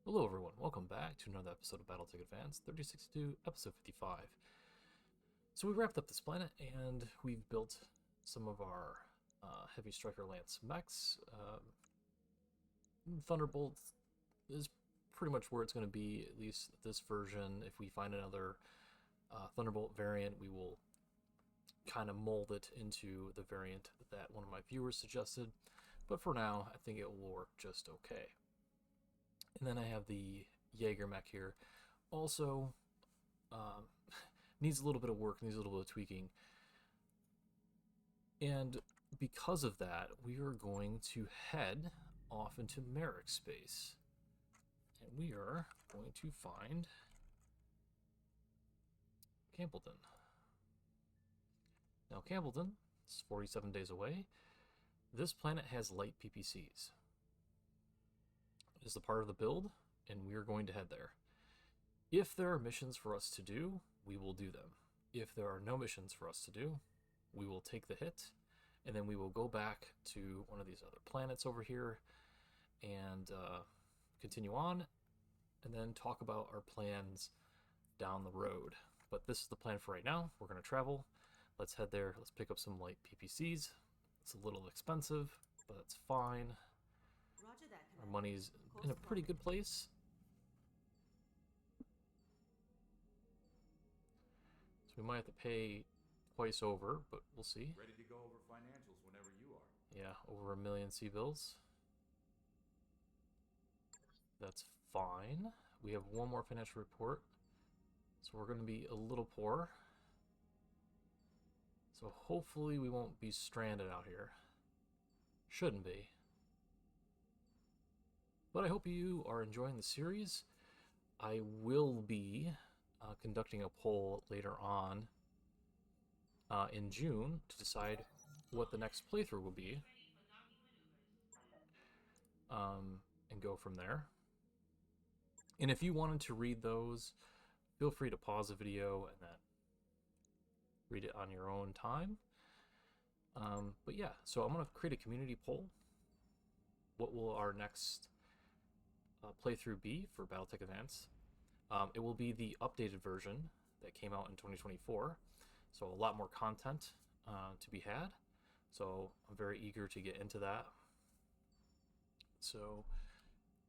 Hello everyone, welcome back to another episode of Battletech Advanced, 3062, episode 55. So we wrapped up this planet and we've built some of our heavy striker lance mechs. Thunderbolt is pretty much where it's going to be, at least this version. If we find another Thunderbolt variant, we will kind of mold it into the variant that one of my viewers suggested. But for now, I think it will work just okay. And then I have the Jaeger mech here. Also, needs a little bit of work, needs a little bit of tweaking. And because of that, we are going to head off into Merrick space. And we are going to find Campbellton. Now, Campbellton is 47 days away. This planet has light PPCs. Is the part of the build, and we are going to head there. If there are missions for us to do, we will do them. If there are no missions for us to do, we will take the hit, and then we will go back to one of these other planets over here and continue on, and then talk about our plans down the road. But this is the plan for right now. We're going to travel. Let's head there. Let's pick up some light PPCs. It's a little expensive, but it's fine. Roger that, Our money's in a pretty good place. So we might have to pay twice over, but we'll see. Ready to go over financials whenever you are. Yeah, over 1 million C-bills. That's fine. We have one more financial report. So we're going to be a little poor. So hopefully we won't be stranded out here. Shouldn't be. But I hope you are enjoying the series. I will be conducting a poll later on in June to decide what the next playthrough will be. And go from there. And if you wanted to read those, feel free to pause the video and then read it on your own time. But yeah, so I'm going to create a community poll. What will our next playthrough be for Battletech Advanced? It will be the updated version that came out in 2024, so a lot more content to be had. So I'm very eager to get into that. So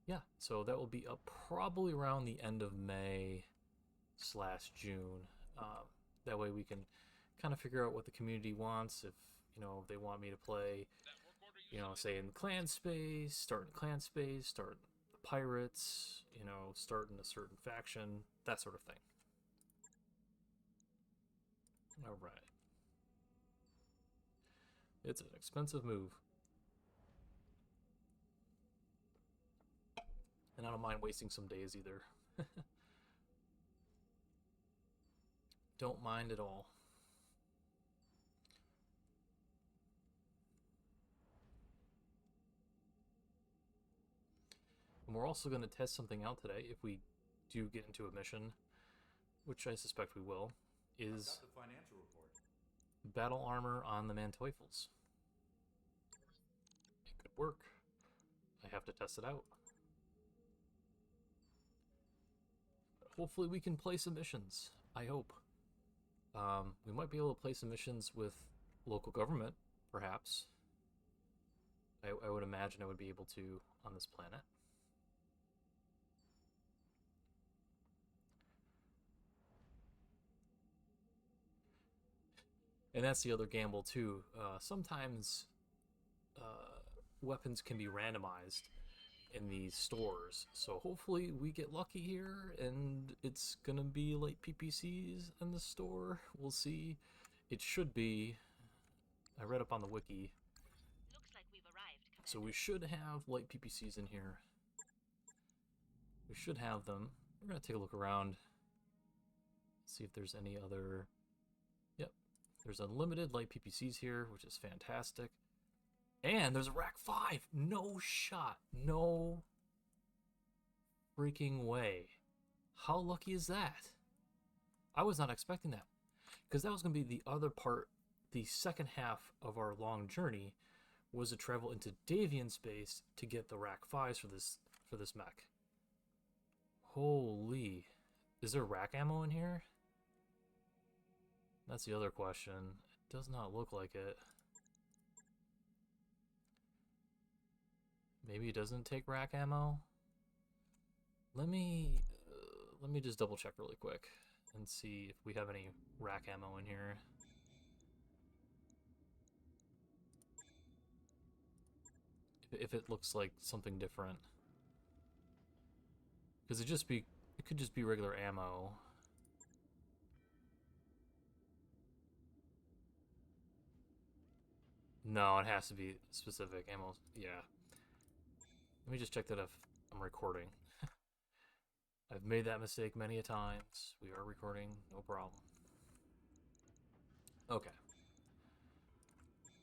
yeah, so that will be up probably around the end of May/June. That way we can kind of figure out what the community wants. If they want me to play, say in clan space, start in clan space, start pirates, starting a certain faction, that sort of thing. All right. It's an expensive move. And I don't mind wasting some days either. Don't mind at all. And we're also going to test something out today, if we do get into a mission, which I suspect we will, is Got the financial report. battle armor on the Manteuffels. It could work. I have to test it out. But hopefully we can play some missions. I hope. We might be able to play some missions with local government, perhaps. I would imagine I would be able to on this planet. And that's the other gamble too. Sometimes weapons can be randomized in these stores. So hopefully we get lucky here and it's gonna be like PPCs in the store. We'll see. It should be. I read up on the wiki. Looks like we've arrived, Commander. So we should have light PPCs in here. We should have them. We're gonna take a look around. See if there's any other. Yep. There's unlimited light PPCs here, which is fantastic. And there's a Rack 5! No shot! No freaking way. How lucky is that? I was not expecting that. Because that was going to be the other part, the second half of our long journey, was to travel into Davian space to get the Rack 5s for this mech. Holy. Is there rack ammo in here? That's the other question. It does not look like it. Maybe it doesn't take rack ammo? Let me just double check really quick and see if we have any rack ammo in here. If it looks like something different. Because it could just be regular ammo. No, it has to be specific ammo. Yeah. Let me just check that if I'm recording. I've made that mistake many a times. We are recording, no problem. Okay.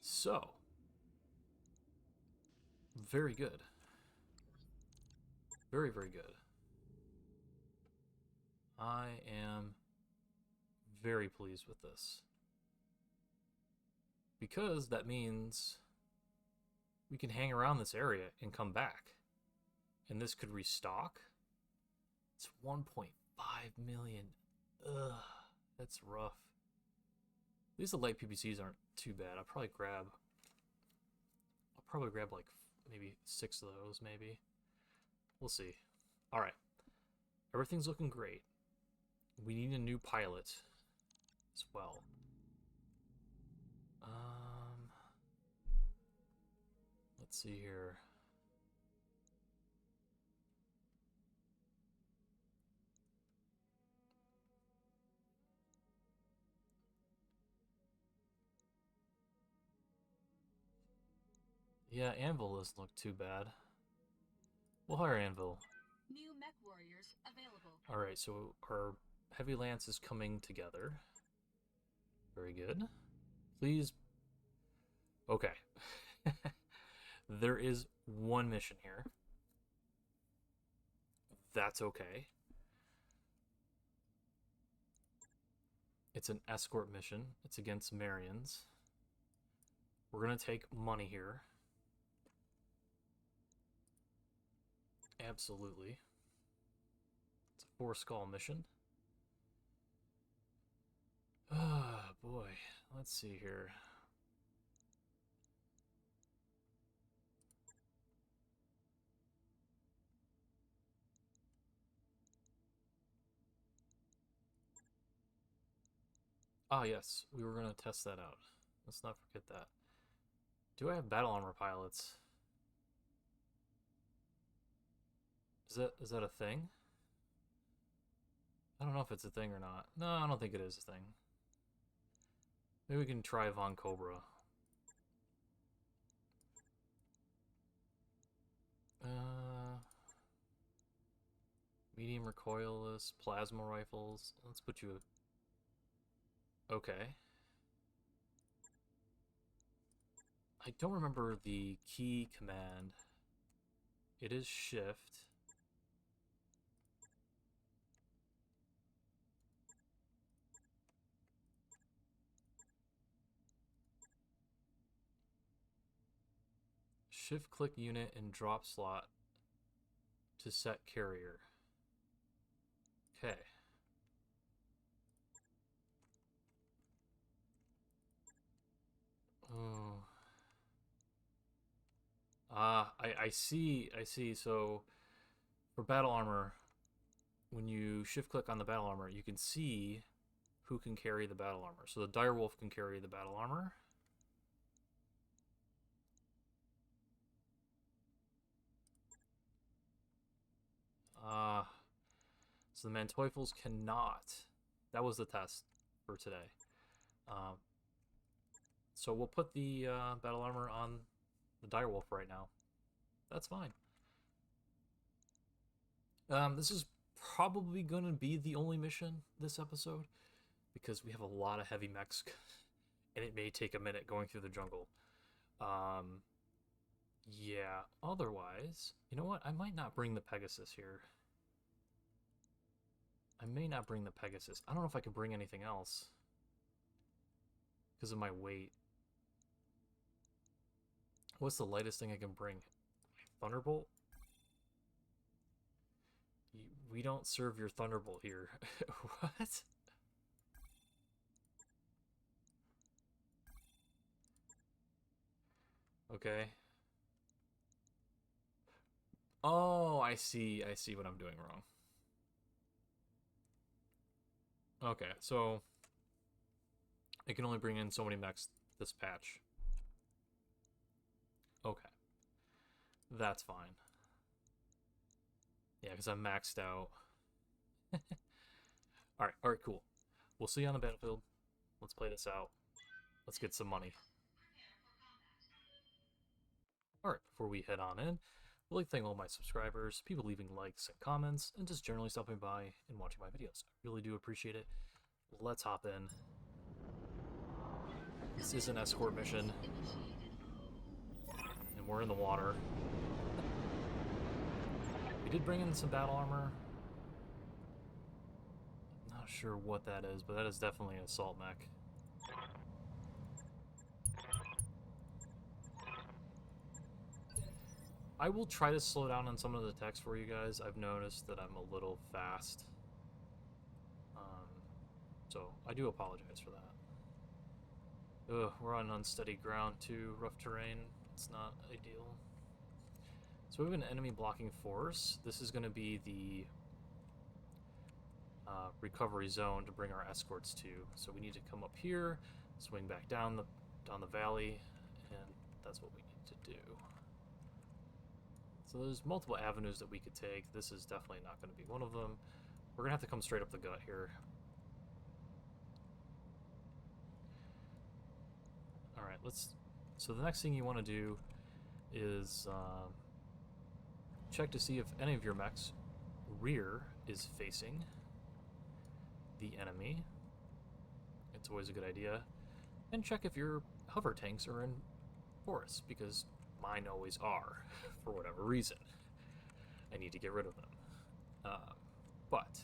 So. Very good. Very, very good. I am very pleased with this. Because that means we can hang around this area and come back. And this could restock. It's 1.5 million. Ugh, that's rough. At least the light PPCs aren't too bad. I'll probably grab like maybe 6 of those, maybe. We'll see. Alright. Everything's looking great. We need a new pilot as well. Let's see here. Yeah, Anvil doesn't look too bad. We'll hire Anvil. New mech warriors available. Alright, so our heavy lance is coming together. Very good. Please. Okay. There is one mission here. That's okay. It's an escort mission. It's against Marians. We're gonna take money here. Absolutely. It's a 4-skull mission. Ah, boy. Let's see here. Ah, yes. We were going to test that out. Let's not forget that. Do I have battle armor pilots? Is that a thing? I don't know if it's a thing or not. No, I don't think it is a thing. Maybe we can try Von Cobra. Medium recoilless, plasma rifles. Let's put you... Okay. I don't remember the key command. It is shift. Shift click unit and drop slot to set carrier. Okay. Oh. I see. So for battle armor, when you shift click on the battle armor, you can see who can carry the battle armor. So the direwolf can carry the battle armor. So the Manteuffels cannot. That was the test for today. So we'll put the battle armor on the direwolf right now. That's fine. This is probably going to be the only mission this episode, because we have a lot of heavy mechs, and it may take a minute going through the jungle. Yeah, otherwise, you know what? I might not bring the Pegasus here. I may not bring the Pegasus. I don't know if I can bring anything else because of my weight. What's the lightest thing I can bring? Thunderbolt? We don't serve your Thunderbolt here. What? Okay. Oh, I see. I see what I'm doing wrong. Okay, so I can only bring in so many mechs this patch. Okay. That's fine. Yeah, because I'm maxed out. Alright, cool. We'll see you on the battlefield. Let's play this out. Let's get some money. Alright, before we head on in, I'd like to thank all my subscribers, people leaving likes and comments, and just generally stopping by and watching my videos. I really do appreciate it. Let's hop in. This is an escort mission. And we're in the water. We did bring in some battle armor. Not sure what that is, but that is definitely an assault mech. I will try to slow down on some of the text for you guys. I've noticed that I'm a little fast. So I do apologize for that. Ugh, we're on unsteady ground too, rough terrain. It's not ideal. So we have an enemy blocking force. This is going to be the recovery zone to bring our escorts to. So we need to come up here, swing back down the valley, and that's what we need to do. So there's multiple avenues that we could take. This is definitely not going to be one of them. We're going to have to come straight up the gut here. Alright, so the next thing you want to do is check to see if any of your mechs' rear is facing the enemy. It's always a good idea. And check if your hover tanks are in forest, because mine always are, for whatever reason. I need to get rid of them. But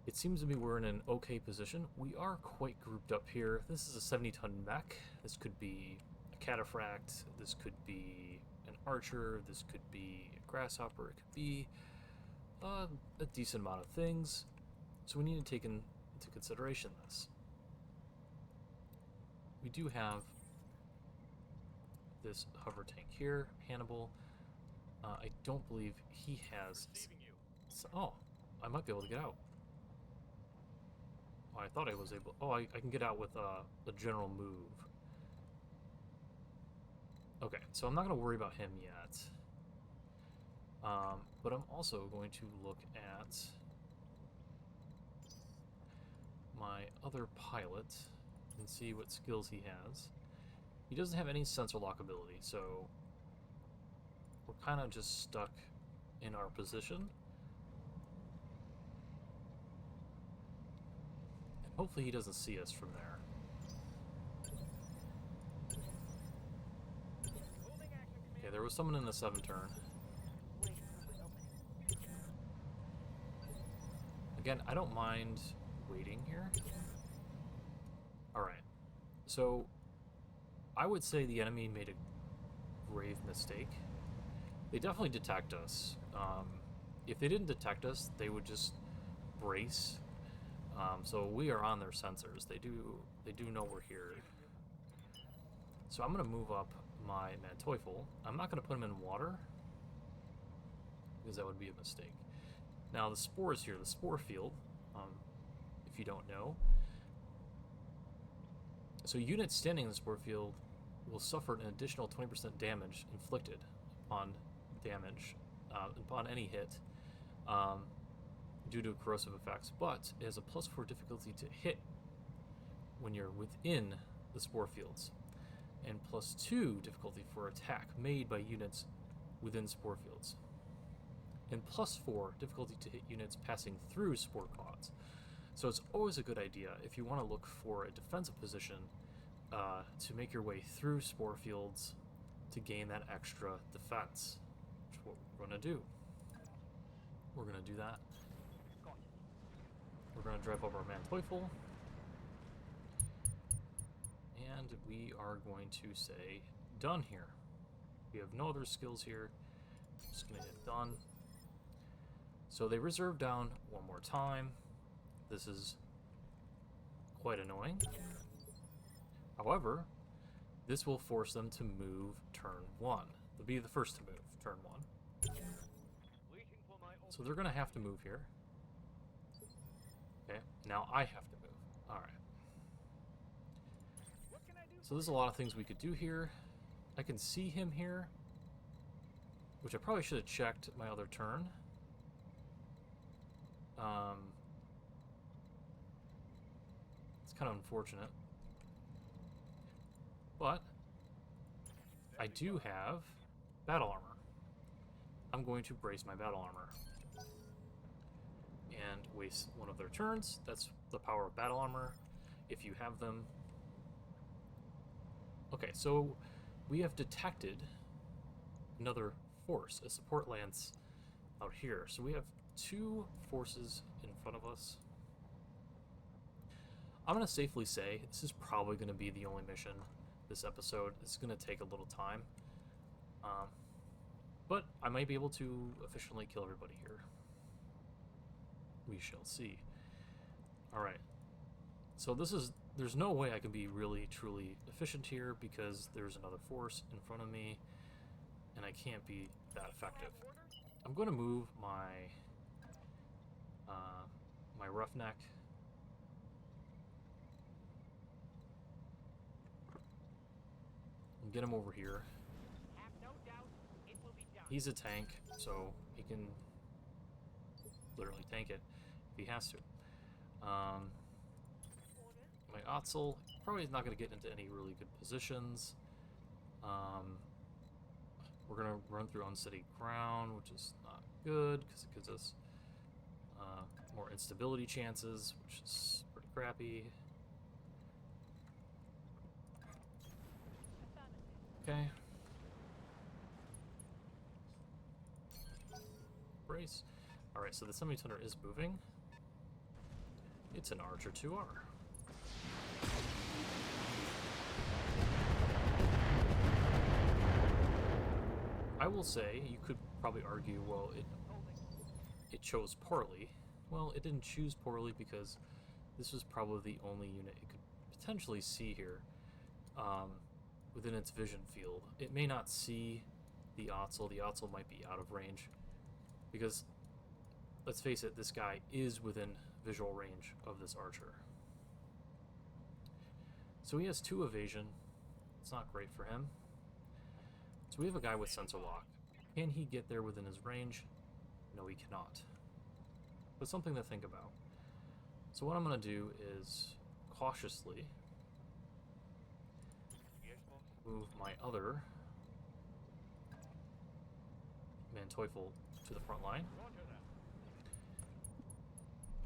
it seems to be we're in an okay position. We are quite grouped up here. This is a 70-ton mech. This could be a cataphract. This could be an archer. This could be a grasshopper. It could be a decent amount of things. So we need to take into consideration this. We do have this hover tank here, Hannibal. I don't believe he has... Oh, I might be able to get out. Oh, I thought I was able... Oh, I can get out with the general move. Okay, so I'm not going to worry about him yet. But I'm also going to look at my other pilot and see what skills he has. He doesn't have any sensor lock ability, so we're kind of just stuck in our position. And hopefully he doesn't see us from there. Okay, there was someone in the 7-turn. Again, I don't mind waiting here. Alright, so I would say the enemy made a grave mistake. They definitely detect us. If they didn't detect us, they would just brace. So we are on their sensors. They do know we're here. So I'm going to move up my Manteuffel. I'm not going to put him in water, because that would be a mistake. Now the spores here, the spore field, if you don't know. So units standing in the spore field will suffer an additional 20% damage inflicted upon any hit due to corrosive effects, but it has a +4 difficulty to hit when you're within the spore fields, and +2 difficulty for attack made by units within spore fields, and +4 difficulty to hit units passing through spore pods. So it's always a good idea, if you want to look for a defensive position, to make your way through spore fields to gain that extra defense, which is what we're going to do. We're going to do that. We're going to drive up our Manteuffel, and we are going to say done here. We have no other skills here. Just going to hit done. So they reserve down one more time. This is quite annoying. However, this will force them to move turn 1. They'll be the first to move turn 1. So they're going to have to move here. Okay, now I have to move. Alright. So there's a lot of things we could do here. I can see him here, which I probably should have checked my other turn. It's kind of unfortunate. But I do have battle armor. I'm going to brace my battle armor and waste one of their turns. That's the power of battle armor, if you have them. Okay, so we have detected another force, a support lance out here. So we have 2 forces in front of us. I'm going to safely say this is probably going to be the only mission this episode. It's going to take a little time. But I might be able to efficiently kill everybody here. We shall see. Alright. So there's no way I can be really, truly efficient here because there's another force in front of me, and I can't be that effective. I'm going to move my my roughneck and get him over here. He's a tank, so he can literally tank it if he has to. My Otzel probably is not going to get into any really good positions. We're going to run through unsteady ground, which is not good because it gives us more instability chances, which is pretty crappy. Okay. Brace. Alright, so the semi-tuner is moving. It's an Archer 2R. I will say, you could probably argue, well, it chose poorly. Well, it didn't choose poorly because this was probably the only unit it could potentially see here within its vision field. It may not see the Otzel. The Otzel might be out of range because, let's face it, this guy is within visual range of this Archer. So he has 2 evasion. It's not great for him. So we have a guy with sensor lock. Can he get there within his range? No, he cannot. But something to think about. So what I'm going to do is cautiously move my other Manteuffel to the front line.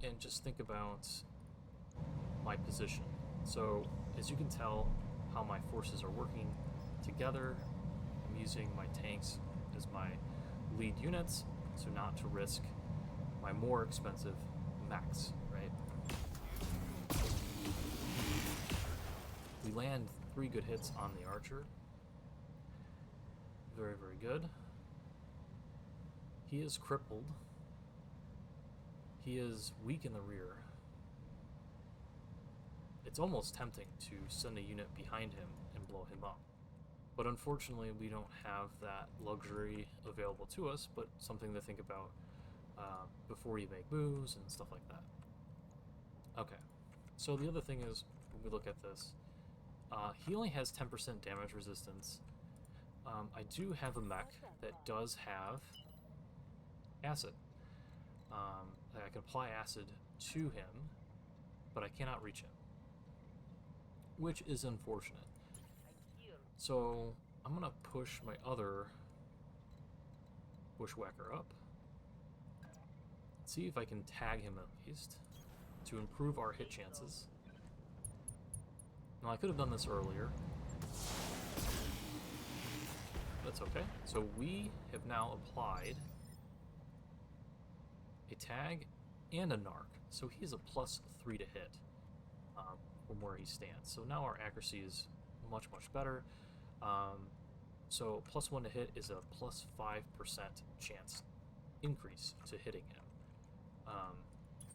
And just think about my position. So as you can tell how my forces are working together, I'm using my tanks as my lead units, so not to risk my more expensive mechs, right? We land 3 good hits on the Archer. Very, very good. He is crippled. He is weak in the rear. It's almost tempting to send a unit behind him and blow him up. But unfortunately, we don't have that luxury available to us, but something to think about before you make moves and stuff like that. Okay, so the other thing is, when we look at this, he only has 10% damage resistance. I do have a mech that does have acid. I can apply acid to him, but I cannot reach him, which is unfortunate. So I'm gonna push my other bushwhacker up. See if I can tag him at least to improve our hit chances. Now I could have done this earlier. That's okay. So we have now applied a tag and a narc. So he's a +3 to hit from where he stands. So now our accuracy is much, much better. So +1 to hit is a +5% chance increase to hitting him.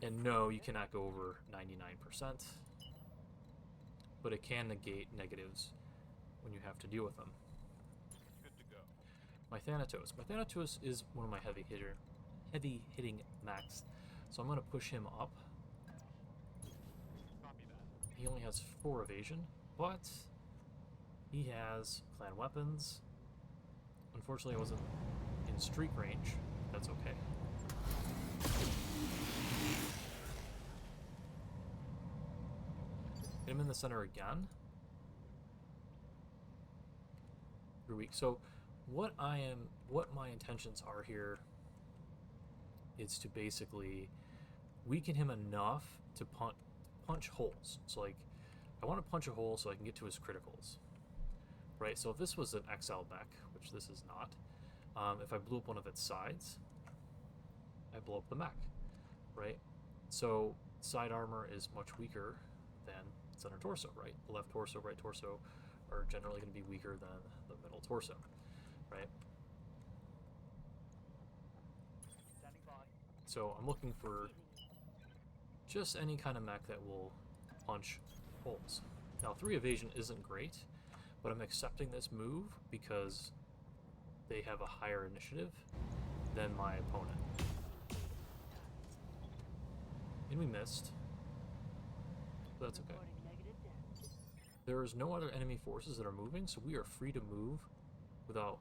And no, you cannot go over 99%, but it can negate negatives when you have to deal with them. Good to go. My Thanatos. My Thanatos is one of my heavy hitting mechs, so I'm going to push him up. Copy that. He only has 4 evasion, but he has clan weapons. Unfortunately, I wasn't in streak range. That's okay. Hit him in the center again. You're weak. So what my intentions are here is to basically weaken him enough to punch holes. So like, I want to punch a hole so I can get to his criticals. Right, so if this was an XL mech, which this is not, if I blew up one of its sides, I blow up the mech, right? So side armor is much weaker than center torso, right? The left torso, right torso are generally going to be weaker than the middle torso, right? Standing by. So I'm looking for just any kind of mech that will punch holes. Now 3 evasion isn't great, but I'm accepting this move because they have a higher initiative than my opponent. And we missed. But that's okay. There is no other enemy forces that are moving, so we are free to move without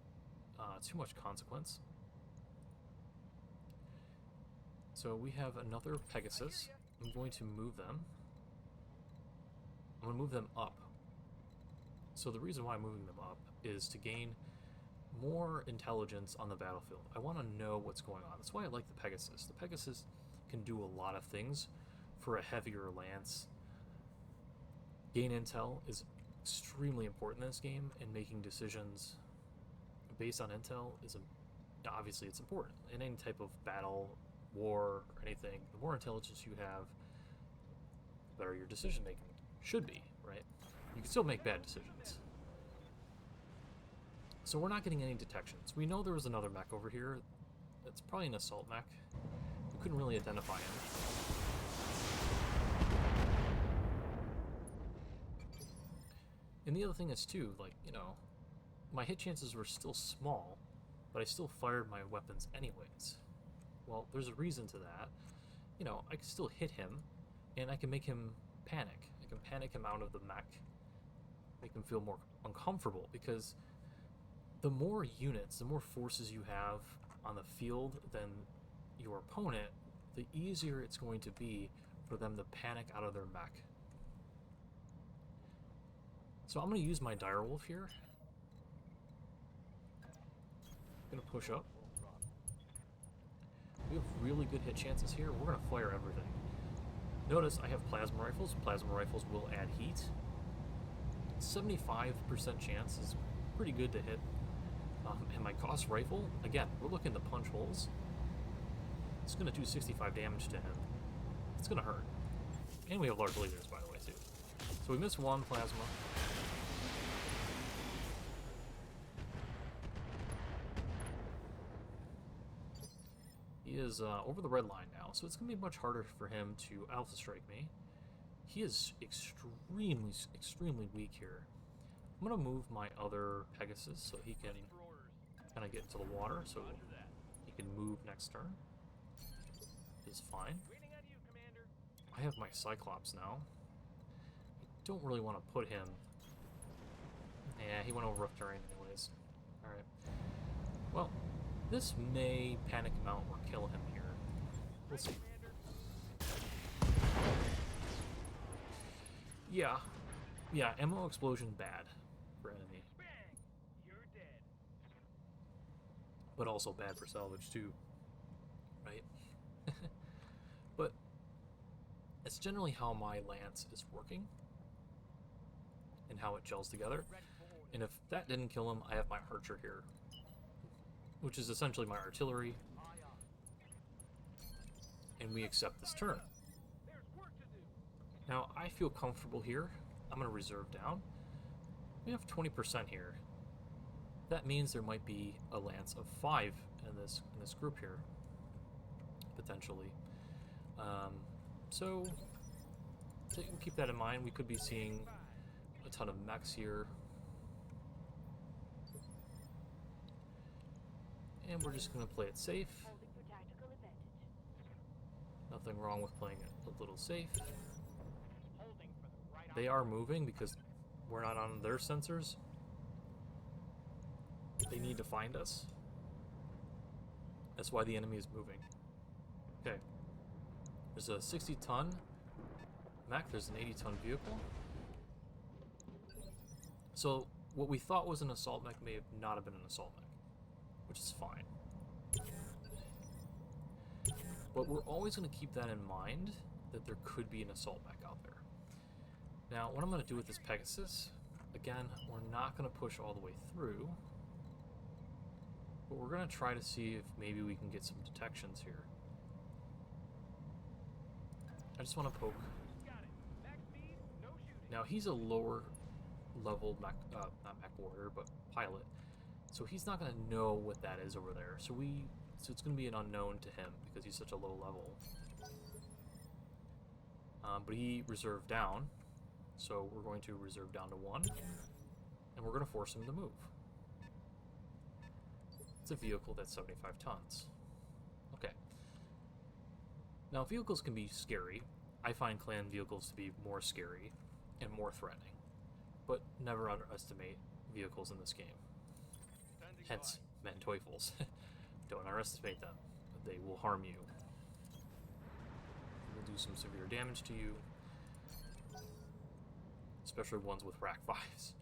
too much consequence. So we have another Pegasus. I'm going to move them. I'm going to move them up. So the reason why I'm moving them up is to gain more intelligence on the battlefield. I want to know what's going on. That's why I like the Pegasus. The Pegasus can do a lot of things for a heavier lance. Gain intel is extremely important in this game, and making decisions based on intel is obviously it's important. In any type of battle, war, or anything, the more intelligence you have, the better your decision making should be, right? You can still make bad decisions. So we're not getting any detections. We know there was another mech over here. It's probably an assault mech. We couldn't really identify him. And the other thing is too, like, you know, my hit chances were still small, but I still fired my weapons anyways. Well, there's a reason to that. You know, I can still hit him, and I can make him panic. I can panic him out of the mech, make him feel more uncomfortable, because the more units, the more forces you have on the field than your opponent, the easier it's going to be for them to panic out of their mech. So I'm going to use my direwolf here. I'm going to push up. We have really good hit chances here. We're going to fire everything. Notice I have plasma rifles. Plasma rifles will add heat. 75% chance is pretty good to hit. And my Gauss rifle, again, we're looking to punch holes. It's going to do 65 damage to him. It's going to hurt. And we have large lasers, by the way, too. So we missed one plasma. He is over the red line now, so it's going to be much harder for him to alpha strike me. He is extremely, extremely weak here. I'm going to move my other Pegasus so he can kind of get into the water, so he can move next turn. Is fine. I have my Cyclops now. I don't really want to put him... Yeah, he went over rough terrain anyways. Alright. Well, this may panic him out or kill him here. We'll see. Yeah. Yeah, ammo explosion bad for enemy. You're dead. But also bad for salvage too. Right? But it's generally how my lance is working and how it gels together. And if that didn't kill him, I have my archer here, which is essentially my artillery, and we accept this turn. Now, I feel comfortable here. I'm going to reserve down. We have 20% here. That means there might be a lance of 5 in this group here, potentially. So keep that in mind. We could be seeing a ton of mechs here. And we're just going to play it safe. Holding for tactical advantage. Nothing wrong with playing it a little safe. Holding for the right They are moving because we're not on their sensors. They need to find us. That's why the enemy is moving. Okay. There's a 60-ton mech. There's an 80-ton vehicle. So what we thought was an assault mech may have not have been an assault mech, which is fine. But we're always going to keep that in mind, that there could be an assault mech out there. Now, what I'm going to do with this Pegasus, again, we're not going to push all the way through, but we're going to try to see if maybe we can get some detections here. I just want to poke. Got it. Max speed, no shooting. Now, he's a lower level mech, not mech warrior, but pilot. So he's not going to know what that is over there. So it's going to be an unknown to him because he's such a low level. But he reserved down, so we're going to reserve down to 1, and we're going to force him to move. It's a vehicle that's 75 tons. Okay. Now, vehicles can be scary. I find clan vehicles to be more scary and more threatening, but never underestimate vehicles in this game. Standing Hence, by. men Teufels. Don't underestimate them. They will harm you. They will do some severe damage to you. Especially ones with Rack 5s.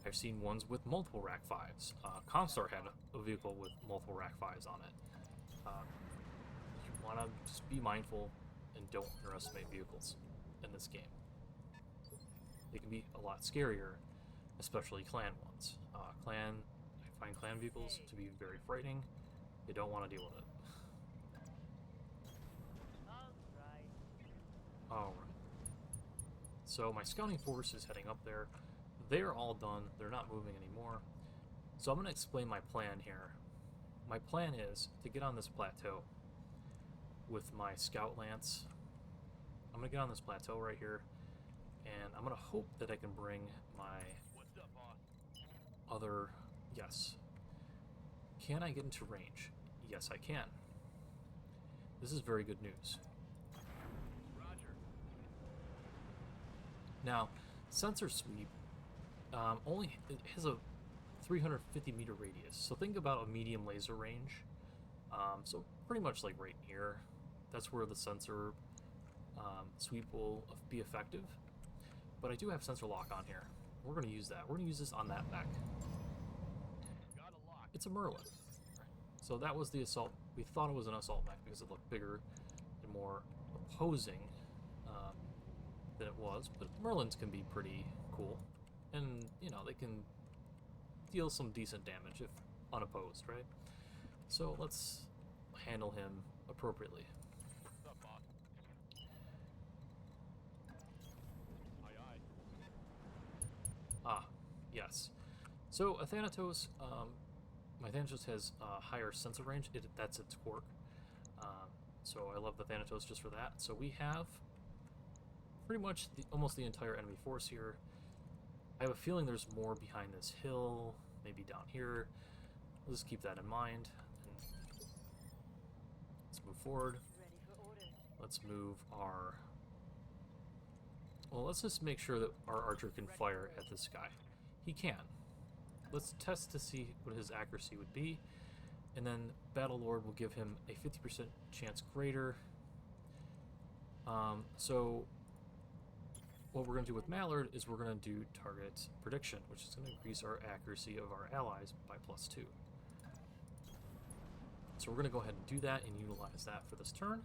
I've seen ones with multiple Rack 5s. Comstar had a vehicle with multiple Rack 5s on it. You want to just be mindful and don't underestimate vehicles in this game. They can be a lot scarier, especially clan ones. I find clan vehicles to be very frightening. You don't want to deal with it. Alright. So my scouting force is heading up there. They're all done. They're not moving anymore. So I'm going to explain my plan here. My plan is to get on this plateau with my scout lance. I'm going to get on this plateau right here, and I'm going to hope that I can bring my What's up, boss? other... Yes. Can I get into range? Yes, I can. This is very good news. Roger. Now, sensor sweep it has a 350 meter radius. So think about a medium laser range. So pretty much like right here. That's where the sensor sweep will be effective. But I do have sensor lock on here. We're going to use that. We're going to use this on that mech. Got a lock. It's a Merlin. So that was the assault. We thought it was an assault mech because it looked bigger and more opposing than it was. But Merlins can be pretty cool. And, you know, they can deal some decent damage if unopposed, right? So let's handle him appropriately. What's up, boss? Aye, aye. Ah, yes. So a Thanatos, my Thanatos has higher sensor range. That's its quirk. So I love the Thanatos just for that. So we have pretty much almost the entire enemy force here. I have a feeling there's more behind this hill, maybe down here. Let's keep that in mind. And let's move forward. Ready for orders. Let's move our... Well, let's just make sure that our archer can fire at this guy. He can. Let's test to see what his accuracy would be. And then Battlelord will give him a 50% chance greater. So what we're going to do with Mallard is we're going to do target prediction, which is going to increase our accuracy of our allies by +2. So we're going to go ahead and do that and utilize that for this turn.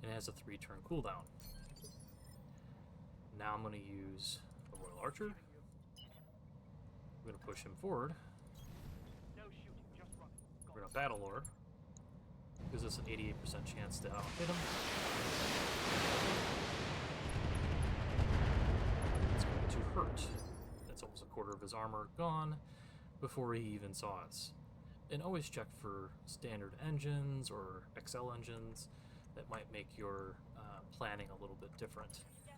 And it has a 3-turn cooldown. Now I'm going to use the Royal Archer. I'm going to push him forward. No shooting, just run. We're going to Battlelord. Gives us an 88% chance to hit him. It's going to hurt. That's almost a quarter of his armor gone before he even saw us. And always check for standard engines or XL engines. that might make your planning a little bit different. Yes,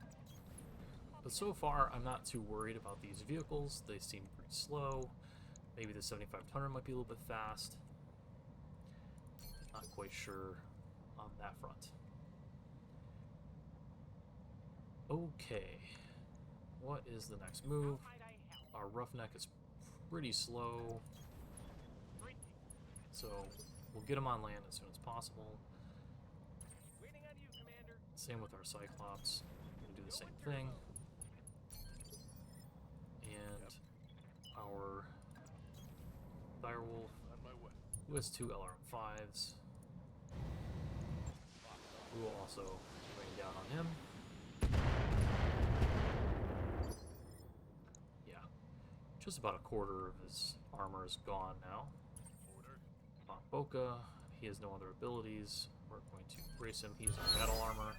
Commander. But so far, I'm not too worried about these vehicles. They seem pretty slow. Maybe the 75-tonner might be a little bit fast. Not quite sure on that front. Okay. What is the next move? How might I help? Our roughneck is pretty slow, Greetings. so we'll get him on land as soon as possible. Waiting on you, Commander. Same with our Cyclops. We'll do the same thing. And our Direwolf, On my way. who has 2 LRM-5s. We will also rain down on him. Yeah. Just about a quarter of his armor is gone now. Order. On Boca, he has no other abilities. We're going to brace him. He's in battle armor.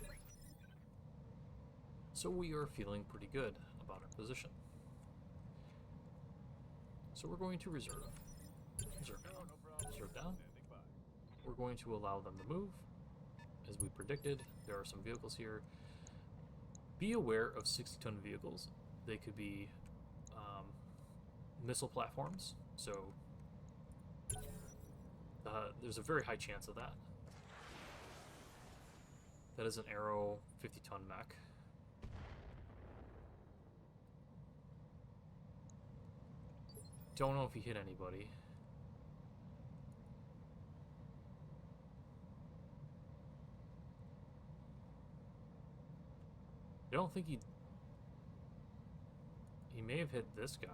So we are feeling pretty good about our position. So we're going to reserve. Reserve down. No problem. Reserve down. Standing by. We're going to allow them to move. As we predicted, there are some vehicles here. Be aware of 60-ton vehicles. They could be missile platforms, so there's a very high chance of that. That is an Arrow 50-ton mech. Don't know if he hit anybody. I don't think he may have hit this guy.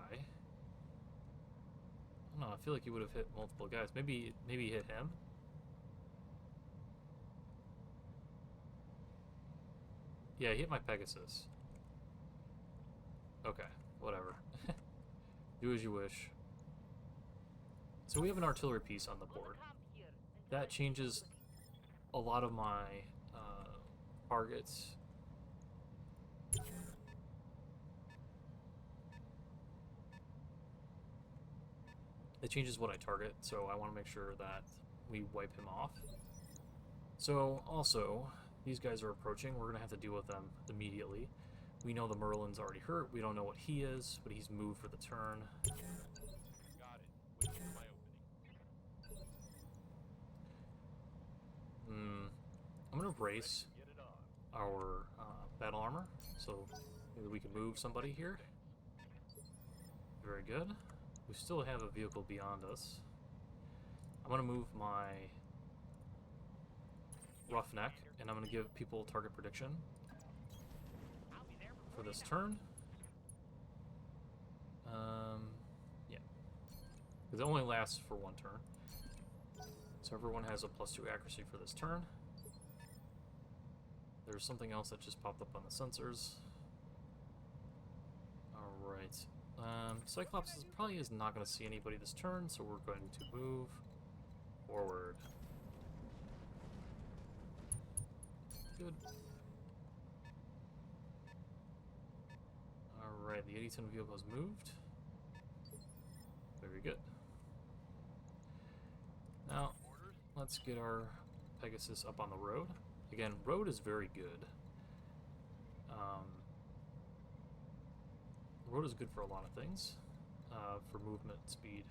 I don't know, I feel like he would have hit multiple guys. Maybe he hit him. Yeah, he hit my Pegasus. Okay, whatever. Do as you wish. So we have an artillery piece on the board. That changes a lot of my targets. It changes what I target, so I want to make sure that we wipe him off. So, also, these guys are approaching. We're going to have to deal with them immediately. We know the Merlin's already hurt. We don't know what he is, but he's moved for the turn. Got it. Waiting for my opening. I'm going to brace Get it on. our battle armor, so maybe we can move somebody here. Very good. We still have a vehicle beyond us. I'm going to move my roughneck, and I'm going to give people target prediction I'll be there for before this you know turn. Yeah. Because it only lasts for one turn. So everyone has a +2 accuracy for this turn. There's something else that just popped up on the sensors. Alright. Cyclops probably is not going to see anybody this turn, so we're going to move forward. Good. Alright, the 80-ton vehicle has moved. Very good. Now, let's get our Pegasus up on the road. Again, road is very good. Road is good for a lot of things. For movement, speed,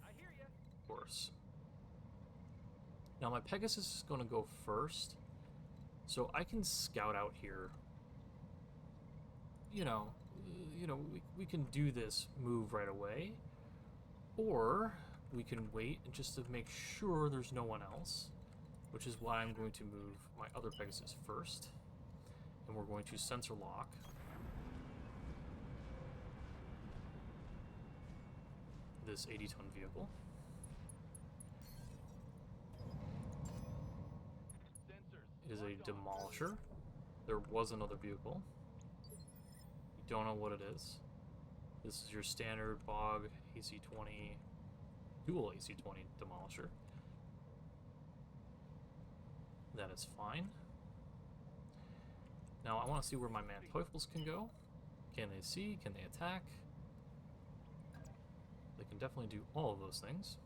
I hear ya. of course. Now my Pegasus is going to go first, so I can scout out here. You know, we can do this move right away, or we can wait and just to make sure there's no one else, which is why I'm going to move my other Pegasus first, and we're going to sensor lock. This 80-ton vehicle. Sensors. It is a locked on. demolisher. There was another vehicle. You don't know what it is. This is your standard BOG AC-20, dual AC-20 demolisher. That is fine. Now I want to see where my Manteuffels can go. Can they see? Can they attack? They can definitely do all of those things.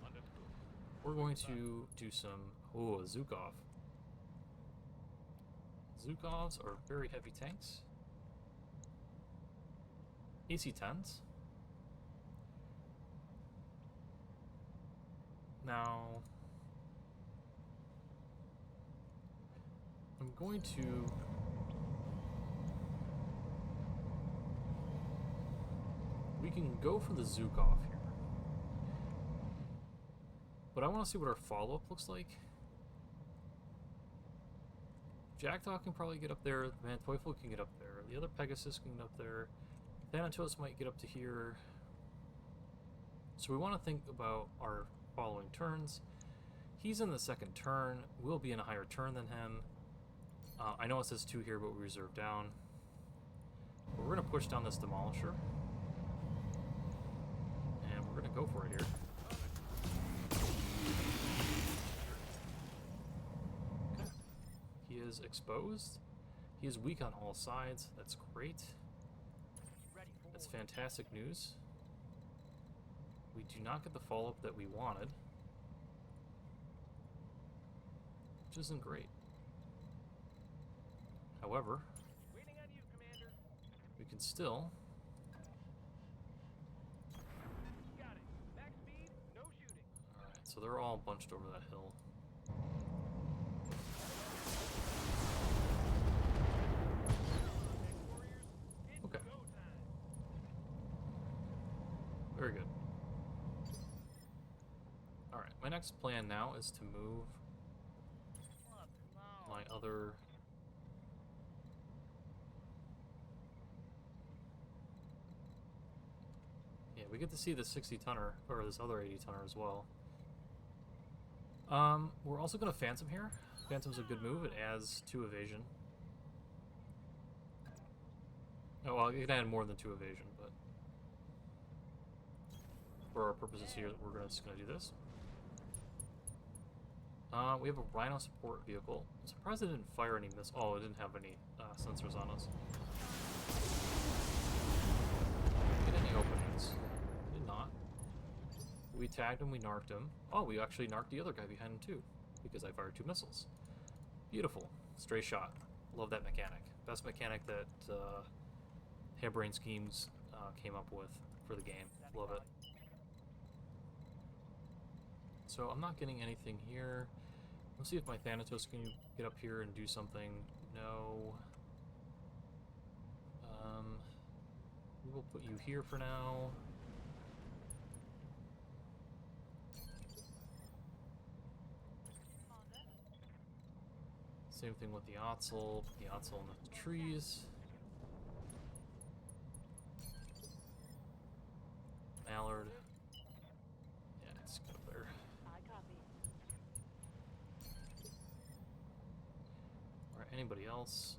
Understood. we're going to do some... Oh, a Zukov. Zukovs are very heavy tanks. AC-10s. Now... I'm going to... We can go for the Zukov here. But I want to see what our follow-up looks like. Jackdaw can probably get up there. The Manteuffel can get up there. The other Pegasus can get up there. Thanatos might get up to here. So we want to think about our following turns. He's in the second turn. We'll be in a higher turn than him. I know it says 2 here, but we reserve down. But we're going to push down this Demolisher. And we're going to go for it here. Okay. He is exposed. He is weak on all sides. That's great. That's fantastic news. We do not get the follow-up that we wanted. Which isn't great. However, Waiting on you, Commander. we can still... Got it. Max speed, no shooting. Alright, so they're all bunched over that hill. Mech warriors, it's Okay. go time. Very good. Alright, my next plan now is to move my other... Yeah, we get to see the 60-tonner, or this other 80-tonner as well. We're also going to Phantom here. Phantom's a good move. It adds 2 evasion. Oh, well, it can add more than 2 evasion, but... For our purposes here, we're just going to do this. We have a Rhino support vehicle. I'm surprised it didn't fire any missiles. Oh, it didn't have any sensors on us. Get any openings? Did not. We tagged him, we narked him. Oh, we actually narked the other guy behind him too, because I fired 2 missiles. Beautiful. Stray shot. Love that mechanic. Best mechanic that Harebrained Schemes came up with for the game. Love it. So I'm not getting anything here. Let's see if my Thanatos can get up here and do something. No. We will put you here for now. Same thing with the Otzel. Put the Otzel in the trees. Mallard. Yeah, it's good up there. I copy. Alright, anybody else?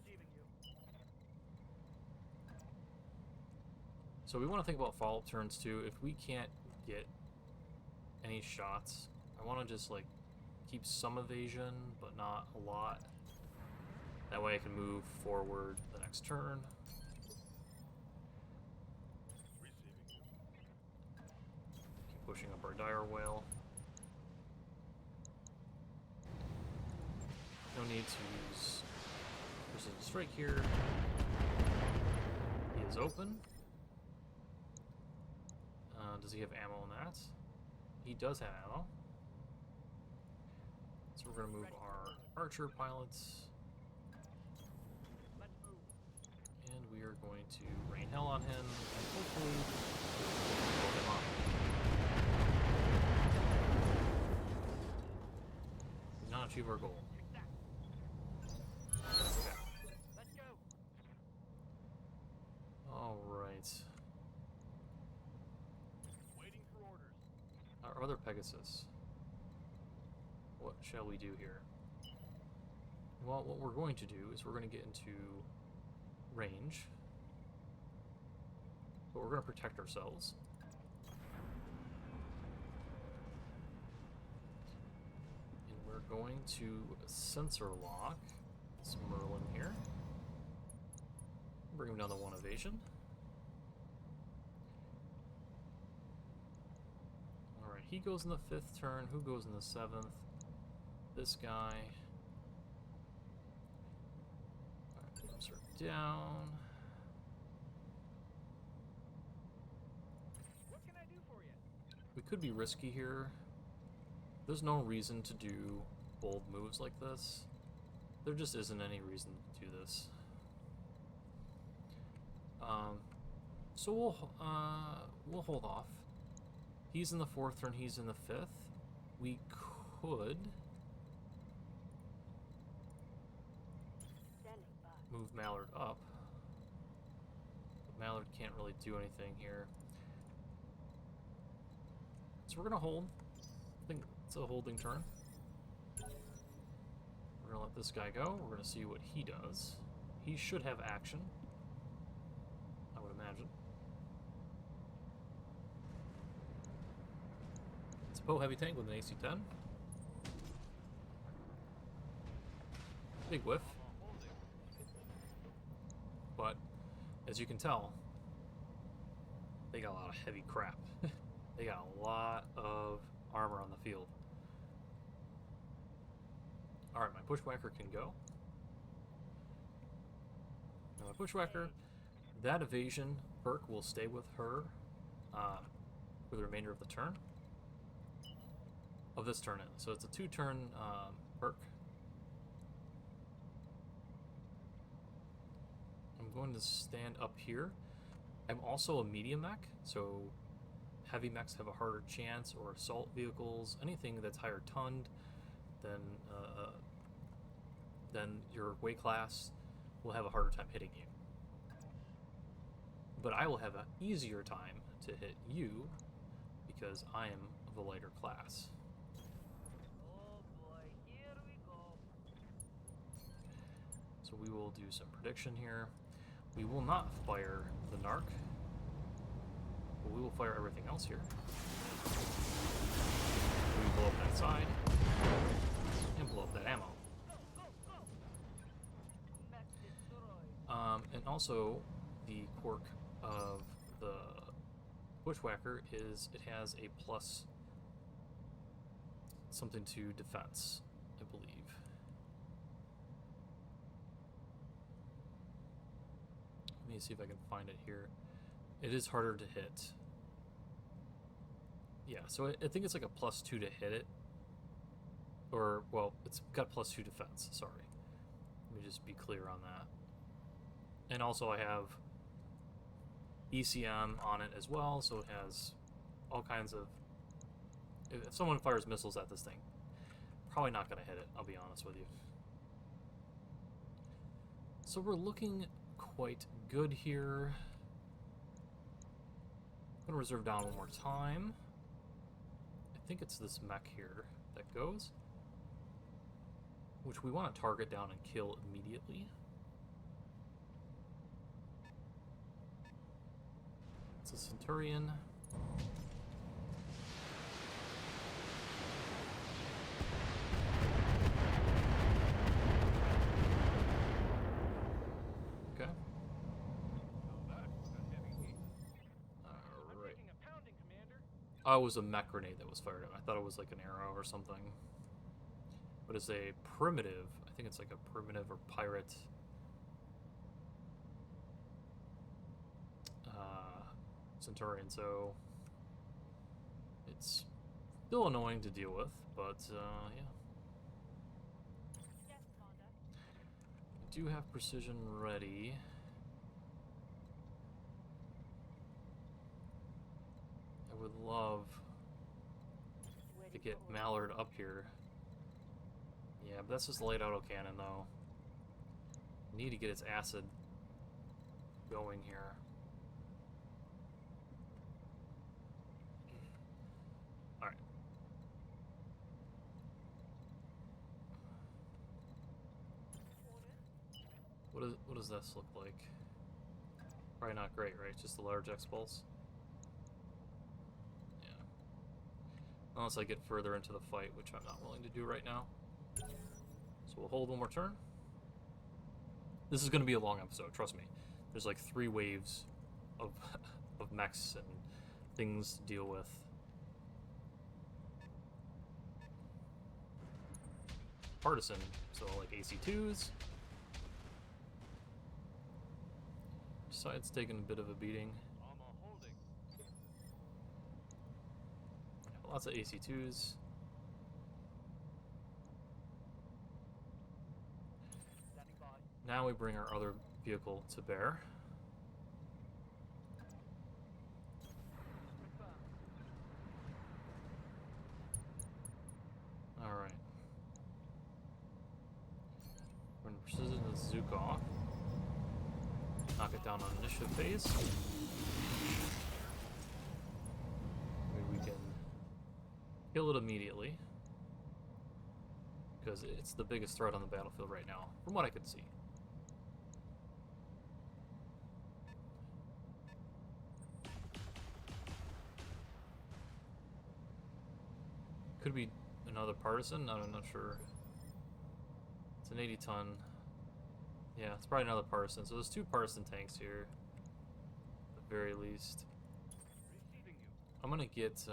Receiving you. So we want to think about follow-up turns too. If we can't get any shots, I want to just like keep some evasion, but not a lot. That way I can move forward the next turn. Receiving you. Keep pushing up our dire whale. No need to use precision strike here. He is open. Does he have ammo in that? He does have ammo. So we're going to move our archer pilots. Let's move. And we are going to rain hell on him and hopefully blow him up. We did not achieve our goal. Okay. Let's go. Alright. Waiting for orders. Our other Pegasus. What shall we do here? Well, what we're going to do is we're going to get into range. But we're going to protect ourselves. And we're going to sensor lock this Merlin here. Bring him down to 1 evasion. Alright, he goes in the 5th turn. Who goes in the 7th? This guy. Alright, moves her down. What can I do for you? We could be risky here. There's no reason to do bold moves like this. There just isn't any reason to do this. So we'll hold off. He's in the 4th turn, he's in the 5th. We could Standing by. move Mallard up. But Mallard can't really do anything here. So we're gonna hold. I think it's a holding turn. We're gonna let this guy go. We're gonna see what he does. He should have action, I would imagine. It's a Poe heavy tank with an AC-10. Big whiff. But, as you can tell, they got a lot of heavy crap. They got a lot of armor on the field. Alright, my Bushwhacker can go. Now my Bushwhacker, that evasion perk will stay with her for the remainder of the turn. Of this turn in. So it's a 2-turn perk. I'm going to stand up here. I'm also a medium mech, so heavy mechs have a harder chance, or assault vehicles, anything that's higher tonned than your weight class will have a harder time hitting you. But I will have an easier time to hit you because I am of a lighter class. Oh boy, here we go. So we will do some prediction here. We will not fire the Narc, but we will fire everything else here. We blow up that side and blow up that ammo. Mech destroyed. And also, the quirk of the Bushwhacker is it has a plus something to defense, I believe. Let me see if I can find it here. It is harder to hit. Yeah, so I think it's like a +2 to hit it. Or, well, it's got +2 defense, sorry. Let me just be clear on that. And also I have ECM on it as well, so it has all kinds of... If someone fires missiles at this thing, probably not going to hit it, I'll be honest with you. So we're looking quite good here. I'm going to reserve down one more time. I think it's this mech here that goes, which we want to target down and kill immediately. It's a Centurion. Okay. That's heavy heat. I'm Alright. taking a pounding, Commander. Oh, it was a mech grenade that was fired at me. I thought it was like an arrow or something. But it's a primitive. I think it's like a primitive or pirate Centurion, so it's still annoying to deal with, but yeah. Yes, Commander. I do have precision ready. I would love to get Mallard up here. Yeah, but that's just a light autocannon though. Need to get its acid going here. Alright. What does this look like? Probably not great, right? Just a large X-Pulse? Yeah. Unless I get further into the fight, which I'm not willing to do right now. So we'll hold one more turn. This is going to be a long episode, trust me. There's like 3 waves of, of mechs and things to deal with. partisan, so like AC2s. Side's taking a bit of a beating. Armor holding. Lots of AC2s. Standing by. Now we bring our other vehicle to bear. Confirmed. Alright. We're going to precision the Zukov. Knock it down on initiative phase. Maybe we can kill it immediately. Because it's the biggest threat on the battlefield right now, from what I could see. Could be another partisan, I'm not sure. It's an 80-ton. Yeah, it's probably another partisan. So there's 2 partisan tanks here, at the very least. Receiving you. I'm gonna get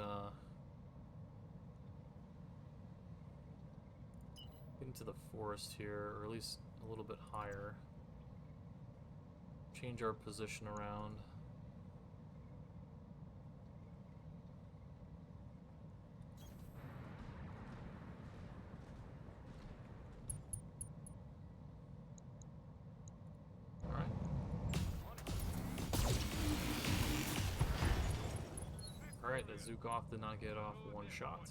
into the forest here, or at least a little bit higher. Change our position around. Alright, the Zukov did not get off one shot.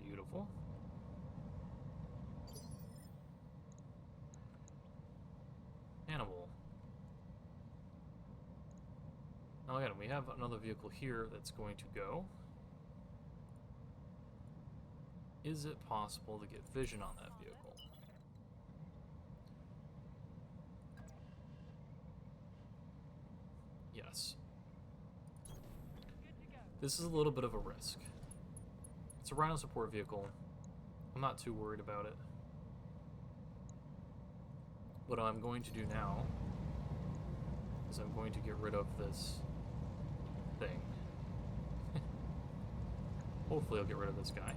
Beautiful. Hannibal. Now again, we have another vehicle here that's going to go. Is it possible to get vision on that vehicle? Yes. This is a little bit of a risk. It's a Rhino support vehicle. I'm not too worried about it. What I'm going to do now is I'm going to get rid of this thing. Hopefully I'll get rid of this guy.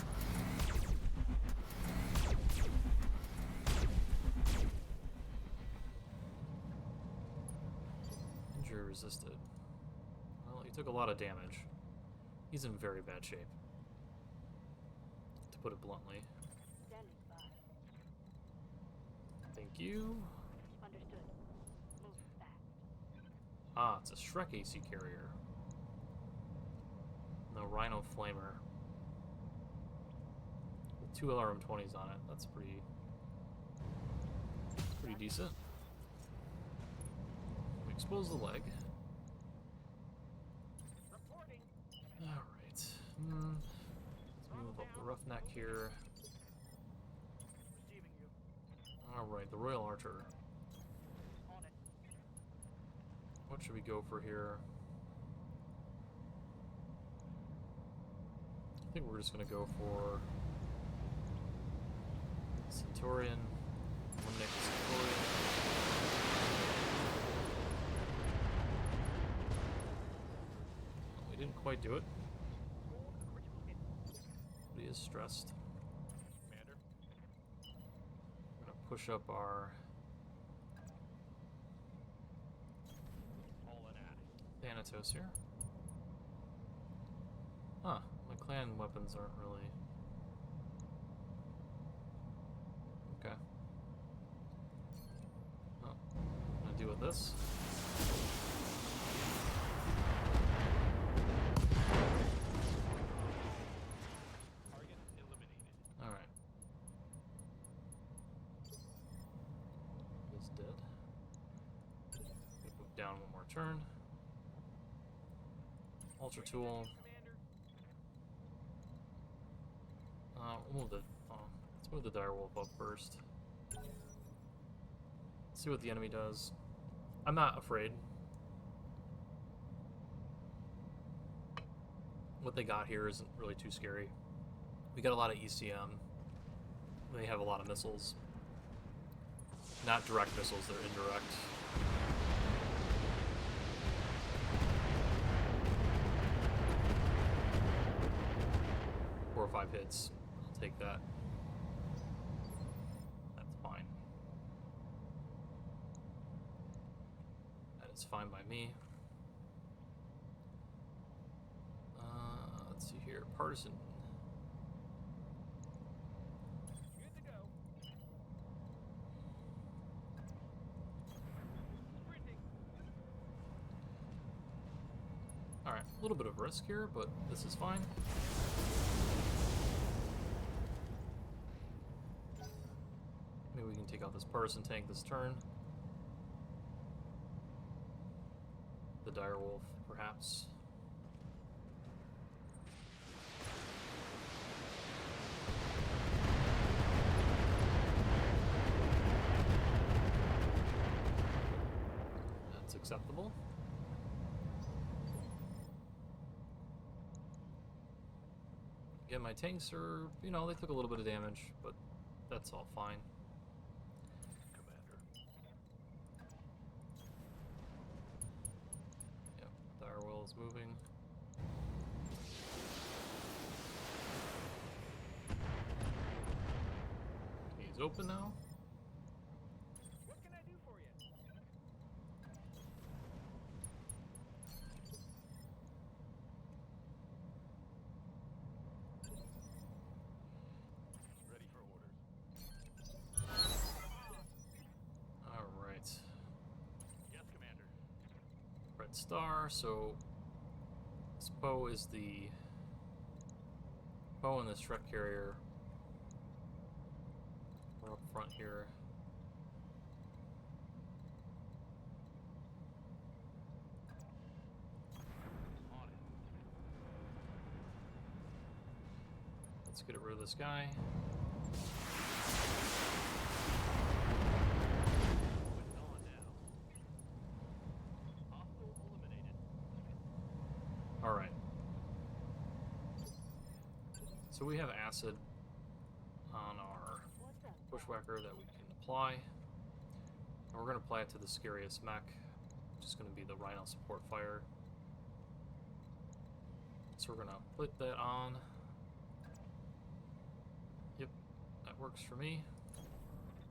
Injury resisted. Well, he took a lot of damage. He's in very bad shape, to put it bluntly. Standing by. Thank you. Understood. Move fast. Ah, it's a Shrek AC carrier. No Rhino Flamer. With 2 LRM-20s on it. That's pretty decent. We expose the leg. Reporting. Alright. Let's move up the Roughneck here. Receiving you. Alright, the Royal Archer. On it. What should we go for here? I think we're just gonna go for Centurion. Eliminate the Centurion. We didn't quite do it, Scored a critical hit. but he is stressed. Commander. We're gonna push up our Hauling at it. Thanatos here. Huh, my clan weapons aren't really... Okay. Well, I'm gonna deal with this. Target eliminated. Alright. He's dead. Move down one more turn. Ultra tool. Commander. We'll move the... let's move the direwolf up first. See what the enemy does. I'm not afraid. What they got here isn't really too scary. We got a lot of ECM. They have a lot of missiles. Not direct missiles, they're indirect. Four or 5 hits. I'll take that. It's fine by me. Let's see here. Partisan. Good to go. Sprinting. Alright, a little bit of risk here, but this is fine. Maybe we can take out this partisan tank this turn. The direwolf, perhaps. That's acceptable. Again, my tanks are, you know, they took a little bit of damage, but that's all fine. Commander. Yep, direwolf is moving. He's open now. What can I do for you? Ready for orders. Alright. Yes, Commander. Red star, so this bow is the bow and the Shrek carrier. We're up front here. On it. Let's get rid of this guy. What's on now? Hostile eliminated. Alright. So we have acid on our What's up? bushwhacker that we can apply. And we're going to apply it to the scariest mech, which is going to be the Rhino support fire. So we're going to put that on. Yep, that works for me.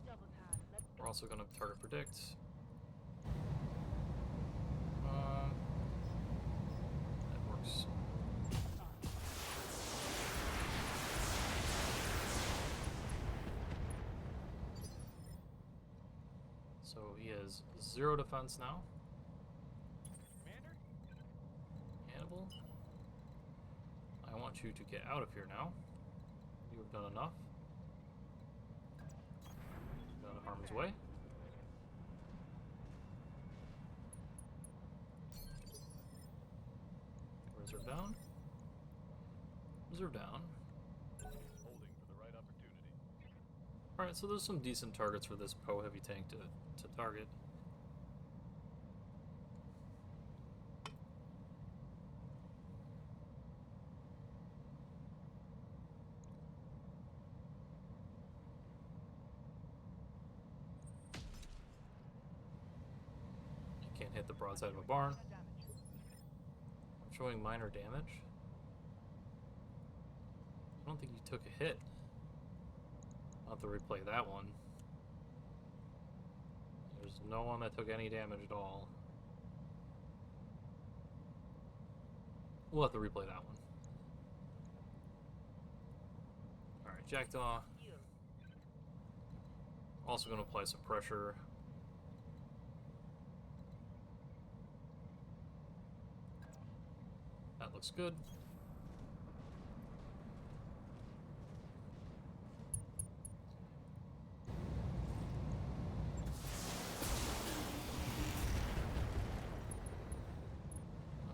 Double time. Let's We're also going to target predict. That works. So he has 0 defense now. Commander? Hannibal, I want you to get out of here now. You have done enough. Get out of harm's way. Reserve down. Reserve down. Holding for the right opportunity. Alright, so there's some decent targets for this Poe heavy tank to target. You can't hit the broadside of a barn. I'm showing minor damage. I don't think you took a hit. I'll have to replay that one. There's no one that took any damage at all. We'll have to replay that one. Alright, Jackdaw. Also going to apply some pressure. That looks good.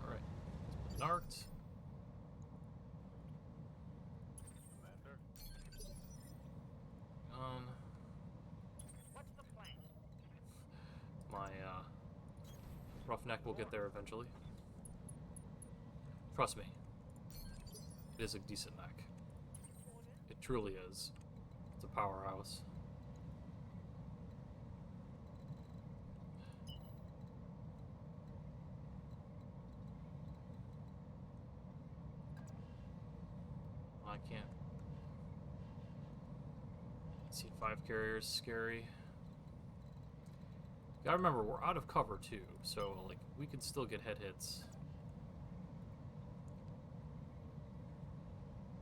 Alright. Narked. Commander? What's the plan? My roughneck will get there eventually. Trust me. It is a decent mech. It truly is. It's a powerhouse. I can't. C5 carrier is scary. Gotta remember, we're out of cover too, so like we can still get head hits.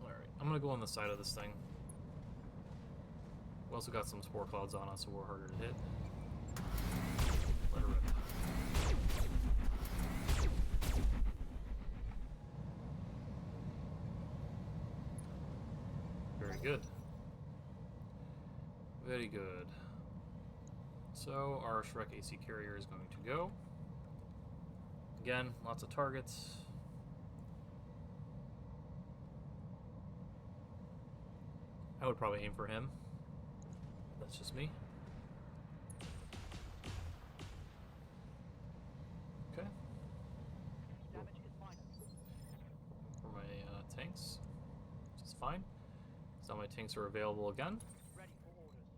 Alright, I'm gonna go on the side of this thing. We also got some spore clouds on us, so we're harder to hit. Let her rip. Very good. Very good. So our Shrek AC carrier is going to go. Again, lots of targets. I would probably aim for him. That's just me. Okay. Damage is minor. For my tanks, which is fine. So my tanks are available again. Ready for orders.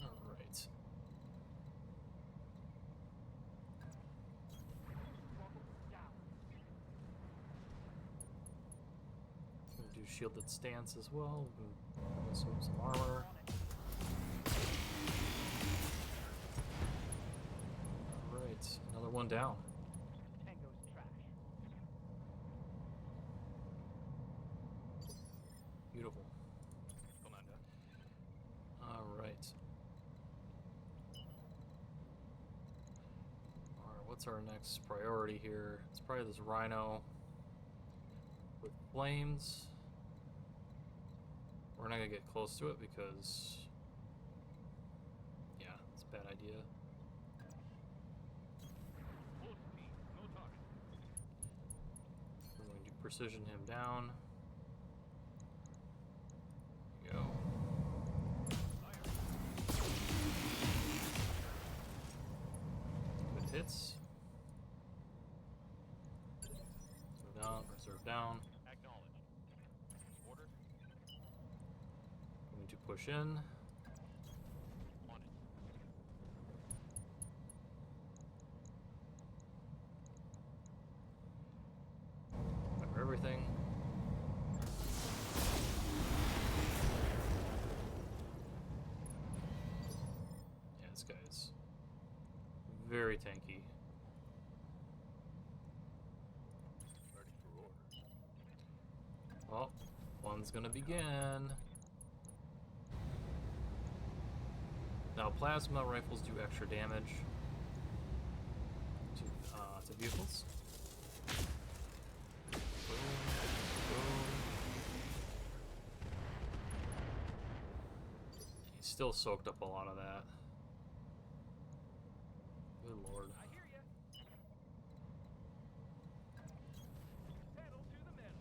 All right. Throttle down. Gonna do shielded stance as well. Swap some armor. On it. Alright, another one down. Tango's trash. Beautiful. Commander. Alright. Alright, what's our next priority here? It's probably this rhino with flames. We're not gonna get close to it because, yeah, it's a bad idea. Full speed. No target. We're going to precision him down. There you go. Fire. Good hits. Go down, reserve down. Acknowledged. Orders. Going to push in. On it. Cover everything. Yeah, this guy's very tanky. Ready for orders. Well, one's gonna begin. Now, plasma rifles do extra damage to vehicles. Boom, boom. He still soaked up a lot of that. Good lord. I hear ya. Pedal to the metal.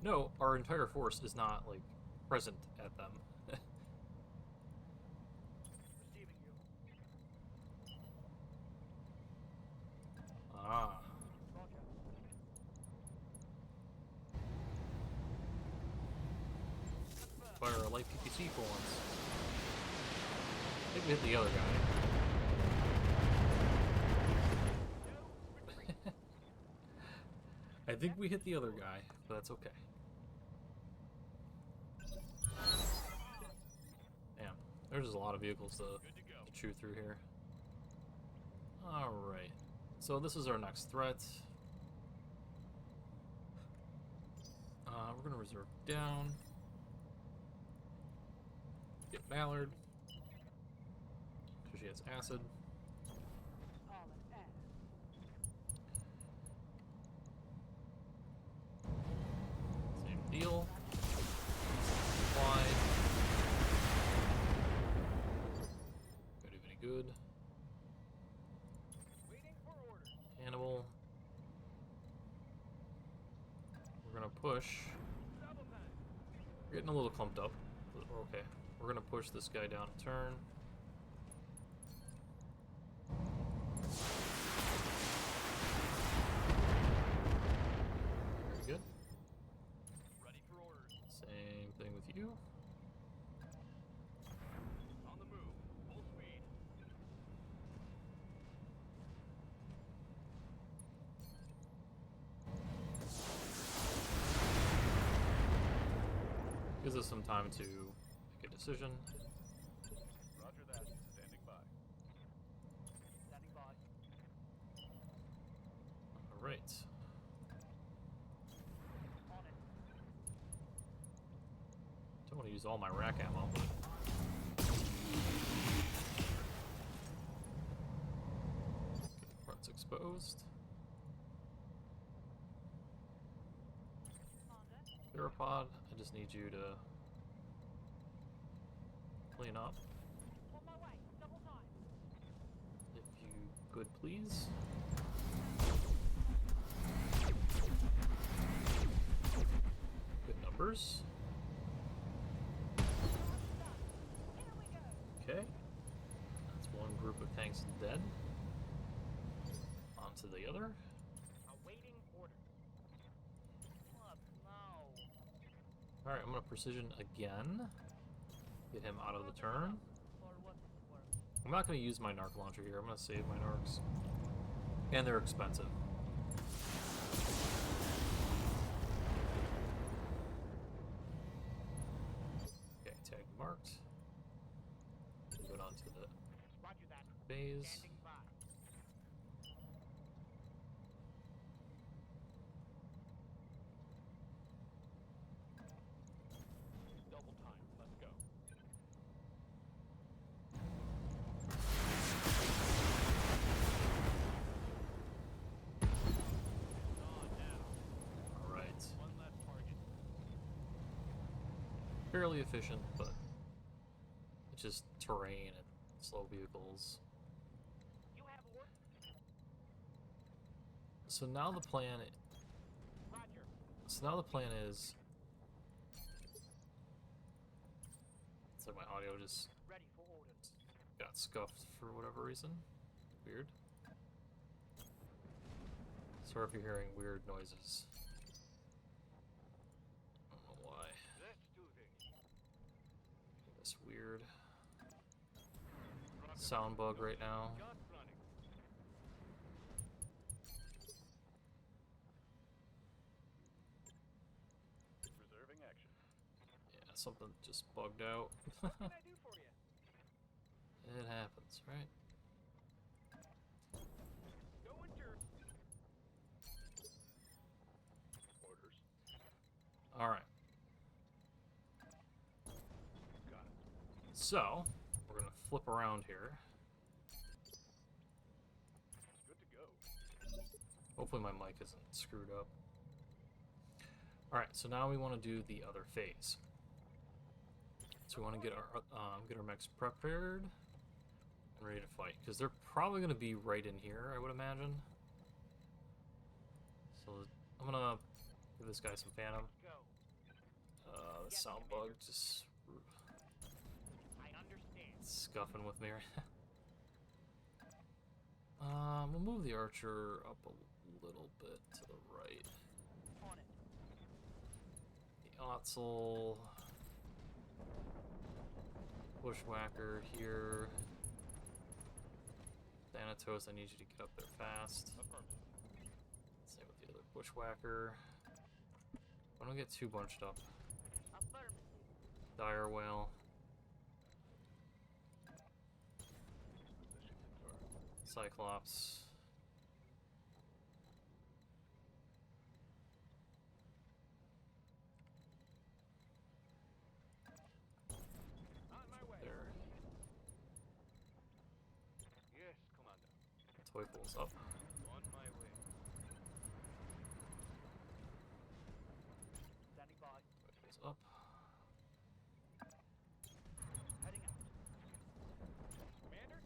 No, our entire force is not, like, present at them. Receiving you. Ah. Roger. Fire a light PPC for once. I think we hit the other guy. I think we hit the other guy, but that's okay. Damn, there's just a lot of vehicles to Good to go. chew through here. Alright, so this is our next threat. We're gonna reserve down. Get Mallard. So she has acid. All in air. Same deal. Applied. Don't do any good. Waiting for orders. Hannibal. We're gonna push. Double time. We're getting a little clumped up, but we're okay. We're gonna push this guy down a turn. Very good. Ready for orders. Same thing with you. On the move. Full speed. Gives us some time to make a decision. Roger that. Standing by. Standing by. Alright. On it. Don't want to use all my rack ammo, but... Front's exposed. Commander. Theropod, I just need you to clean up, On my way. Double time. if you could, please. Good numbers. Here we go. Okay. That's one group of tanks dead. On to the other. Awaiting order. Club, no. Alright, I'm gonna precision again. Get him out of the turn. For what it's worth. I'm not gonna use my narc launcher here. I'm gonna save my narcs. And they're expensive. Okay, tag marked. Go on to the Roger that. phase. Standing by. Double time. Let's go. On now. Alright. One less target. Fairly efficient, but it's just terrain and slow vehicles. You have order. So now the plan Roger. is it's like my audio just Ready for orders. got scuffed for whatever reason. Weird. Sorry if you're hearing weird noises. I don't know why. Let's do this. This weird Roger. sound bug right now. Just running. Reserving action. Yeah, something just bugged out. What can I do for you? It happens, right? Go into orders. Alright. Got it. So, we're gonna flip around here. Good to go. Hopefully my mic isn't screwed up. Alright, so now we want to do the other phase. So we want to get our mechs prepared and ready to fight, because they're probably going to be right in here, I would imagine. So I'm gonna give this guy some phantom. Go. The sound bug just I understand. scuffing with me. We'll move the archer up a little bit to the right. On it. The Otzel, Bushwhacker here. Thanatos, I need you to get up there fast. Affirmative. Same with the other Bushwhacker. I don't get too bunched up. Affirmative. Dire Whale, Position confirmed. Cyclops. On my way. There. Yes, Commander. Toyful's up. On my way. Standing by. Toyful's up. Heading out. Commander?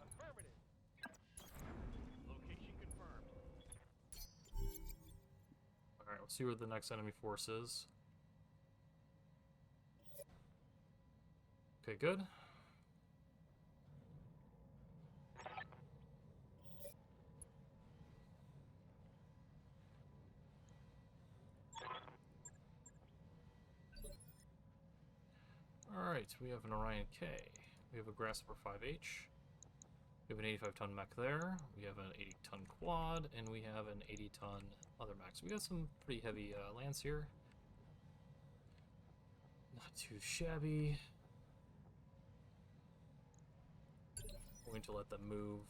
Affirmative. Location confirmed. Alright, we'll see where the next enemy force is. Okay, good. Alright, we have an Orion K. We have a Grasshopper 5H. We have an 85-ton mech there, we have an 80-ton quad, and we have an 80-ton other mech. So we got some pretty heavy lands here. Not too shabby. Going to let them move.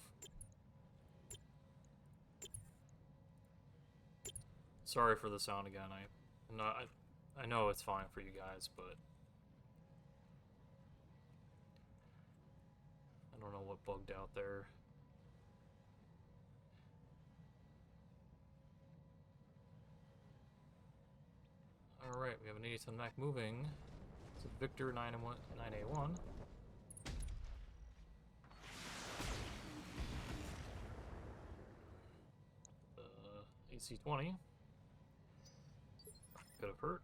Sorry for the sound again. I know it's fine for you guys, but I don't know what bugged out there. Alright, we have an 80-ton mech moving. It's a Victor 9A1. AC-20. Could have hurt.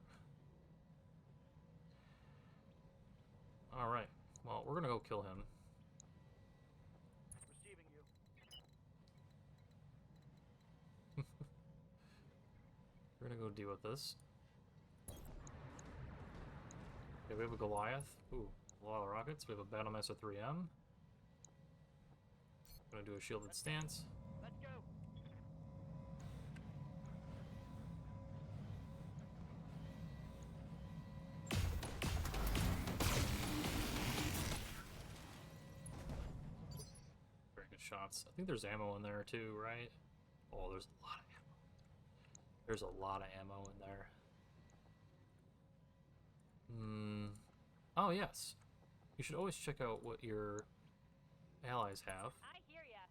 Alright, well, we're gonna go kill him. Receiving you. We're gonna go deal with this. Okay, we have a Goliath. Ooh, a lot of rockets. We have a Battlemaster 3M. Gonna do a shielded stance. Let's go. Very good shots. I think there's ammo in there too, right? Oh, there's a lot of ammo. There's a lot of ammo in there. Oh, yes. You should always check out what your allies have, I hear ya.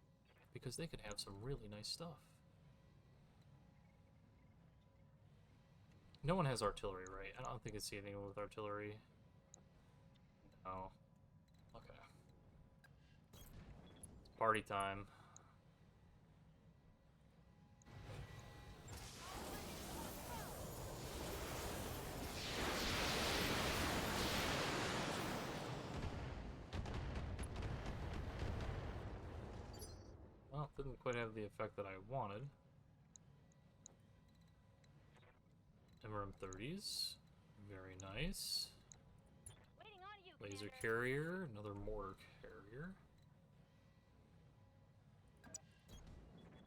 because they could have some really nice stuff. No one has artillery, right? I don't think I see anyone with artillery. No. Okay. It's party time. Well, didn't quite have the effect that I wanted. MRM-30s. Very nice. Waiting on you. Laser Commander. carrier. Another mortar carrier.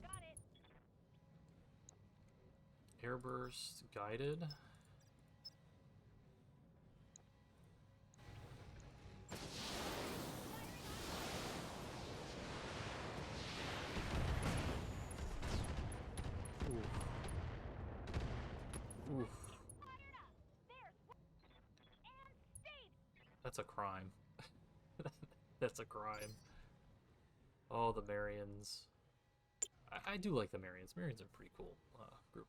Got it. Airburst. Guided. Oof. Fired up. There's and stayed. That's a crime. That's a crime. Oh, the Marians. I do like the Marians. Marians are a pretty cool group.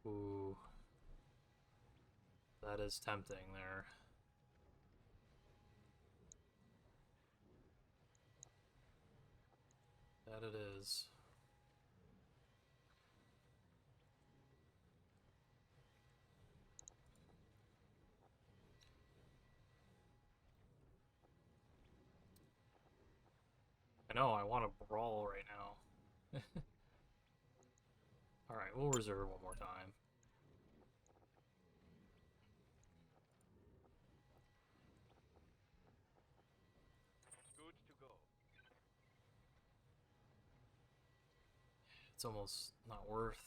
Ooh. That is tempting there. That it is. I know, I want to brawl right now. Alright, we'll reserve one more time. Good to go. It's almost not worth.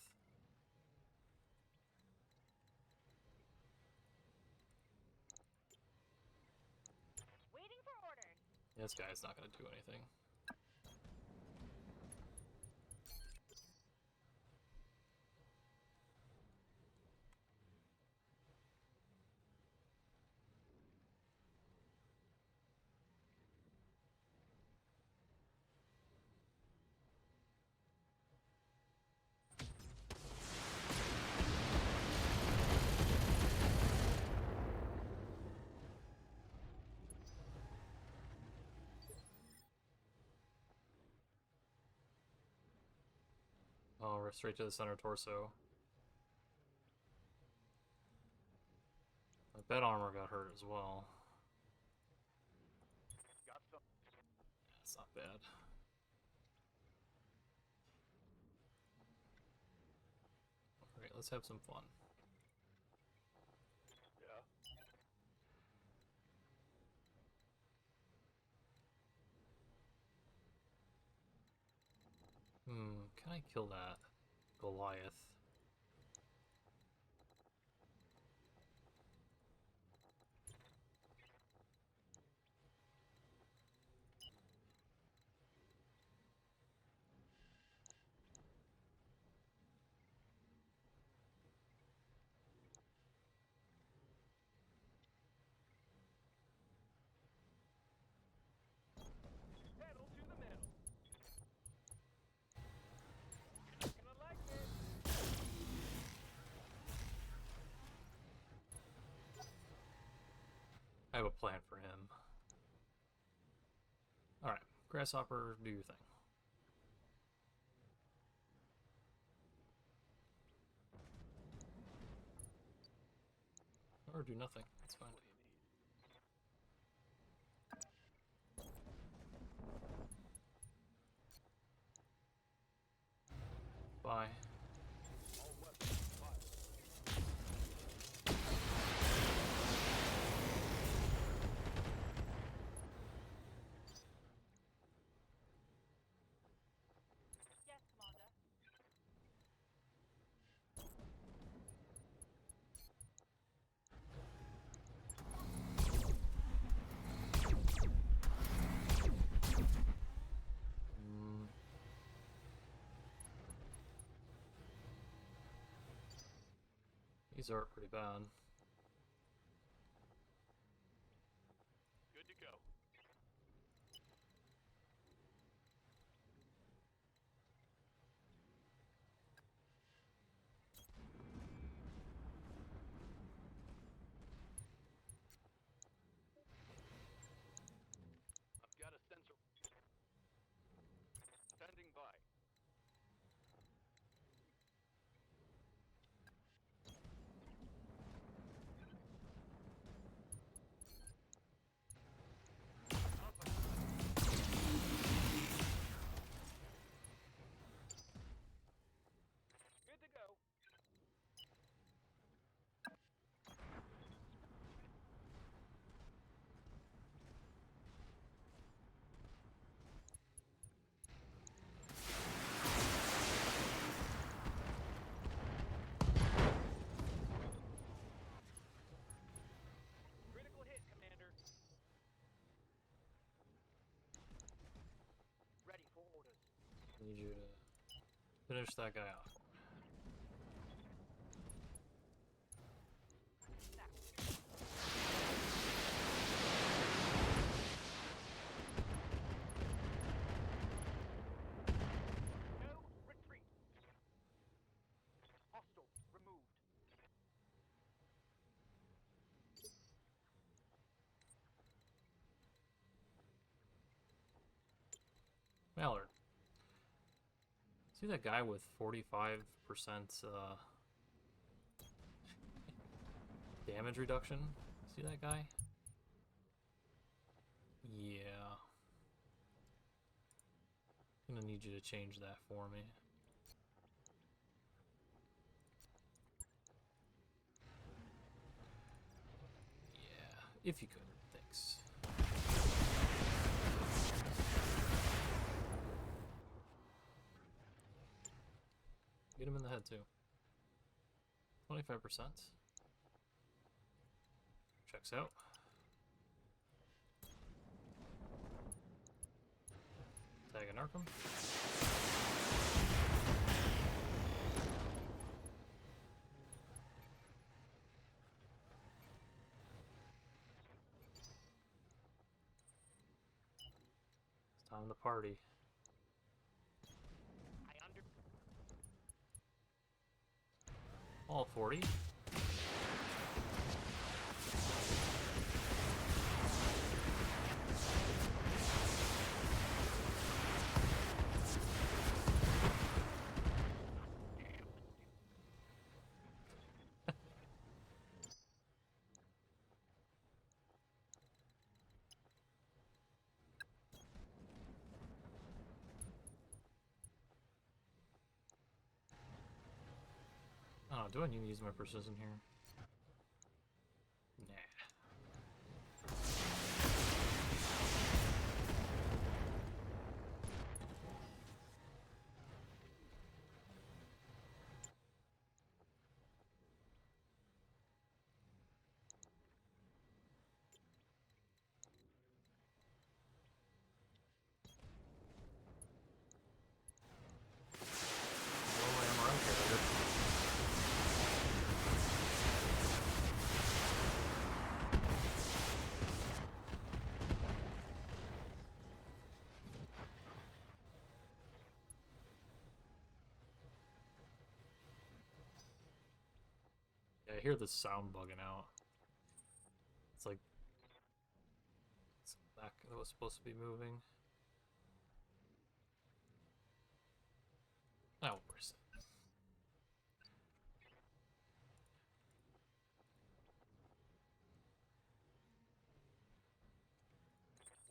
Waiting for orders. This guy's not going to do anything. Oh, we're straight to the center torso. My bed armor got hurt as well. Got some. That's not bad. let's have some fun. Yeah. Can I kill that Goliath? Pedal to the metal. Gonna like it. I have a plan for him. Alright, Grasshopper, do your thing. Or do nothing, that's fine. Bye. All weapons fired. Yes, Commander. These are pretty bad. Good to go. I've got a sensor. Standing by. Good to go. Critical hit, Commander. Ready for orders. Need you to finish that guy off. No retreat. Hostile removed. Mallard. See that guy with 45% damage reduction? See that guy? Yeah. I'm gonna need you to change that for me. Yeah, if you could. Thanks. Get him in the head too. 25%. Checks out. Tag an Arkham. It's time to party. I under. All 40. Oh, Do I need to use my precision here? Nah. Blow my MRI carrier. Yeah, I hear the sound bugging out. It's like it's back that was supposed to be moving. Oh, where's it?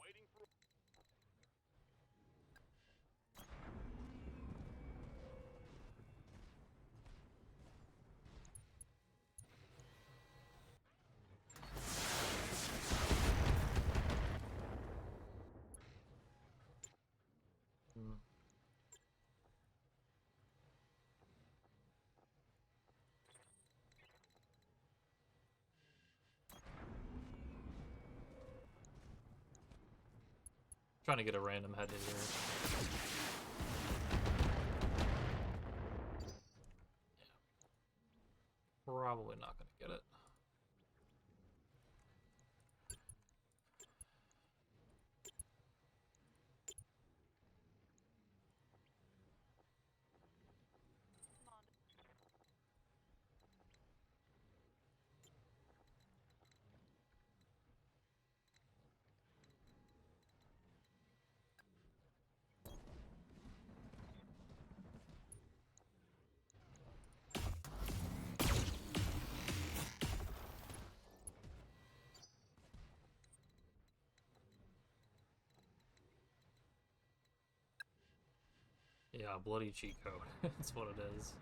Waiting for. Hmm. Trying to get a random head in here. Yeah. Probably not gonna get it. Yeah, bloody cheat code. That's what it is.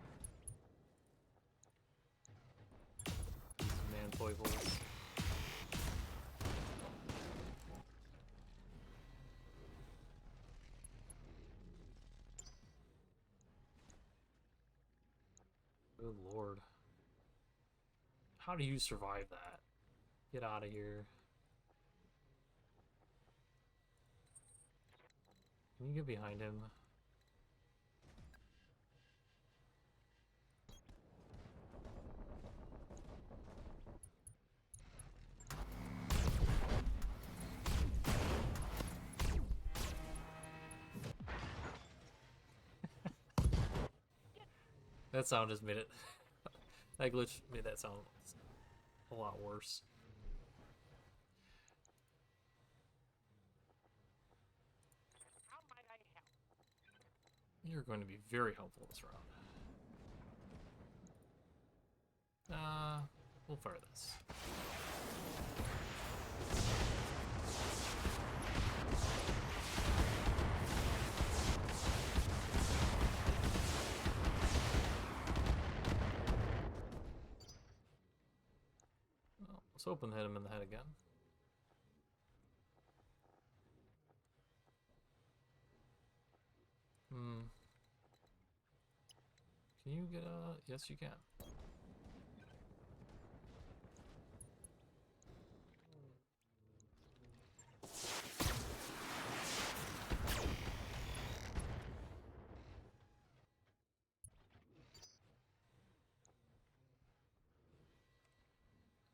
Man foibles. Good lord. How do you survive that? Get out of here. Can you get behind him? That sound just made it. That glitch made that sound a lot worse. How might I help? You're going to be very helpful this round. We'll fire this. Well, let's hoping to hit him in the head again. Can you get a... Yes, you can.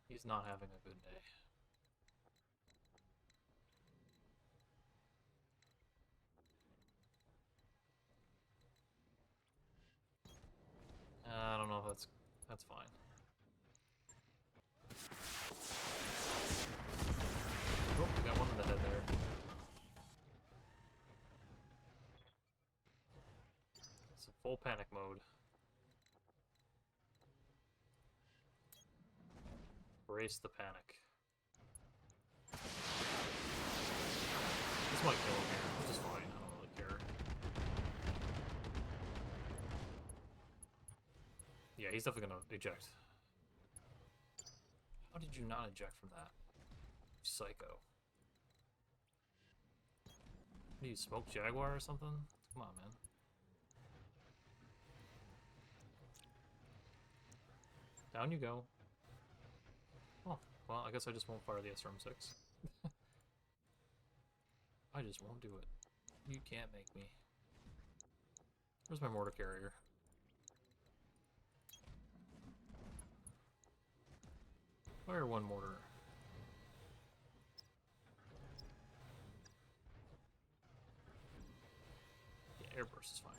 He's not having a good day. I don't know if that's fine. Oh, we got one in the head there. It's a full panic mode. Brace the panic. This might kill him here, which is fine. I don't really care. Yeah, he's definitely gonna eject. How did you not eject from that? Psycho. What do you smoke Jaguar or something? Come on, man. Down you go. Oh, well, I guess I just won't fire the SRM-6. I just won't do it. You can't make me. Where's my mortar carrier? Fire one mortar. Yeah, airburst is fine.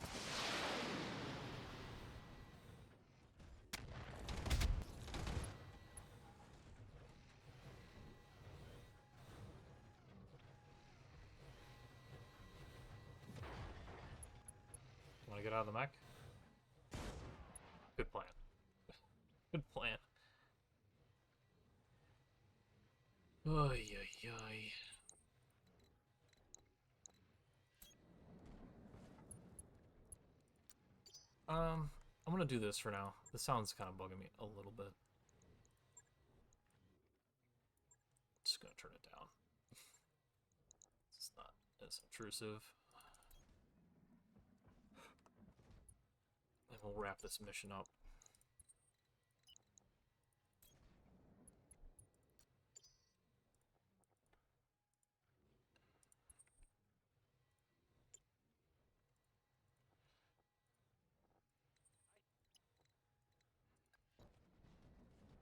Want to get out of the mech? Good plan. Good plan. Ay, ay, ay. I'm gonna do this for now. This sound's kind of bugging me a little bit. Just gonna turn it down. It's not as intrusive. And we'll wrap this mission up.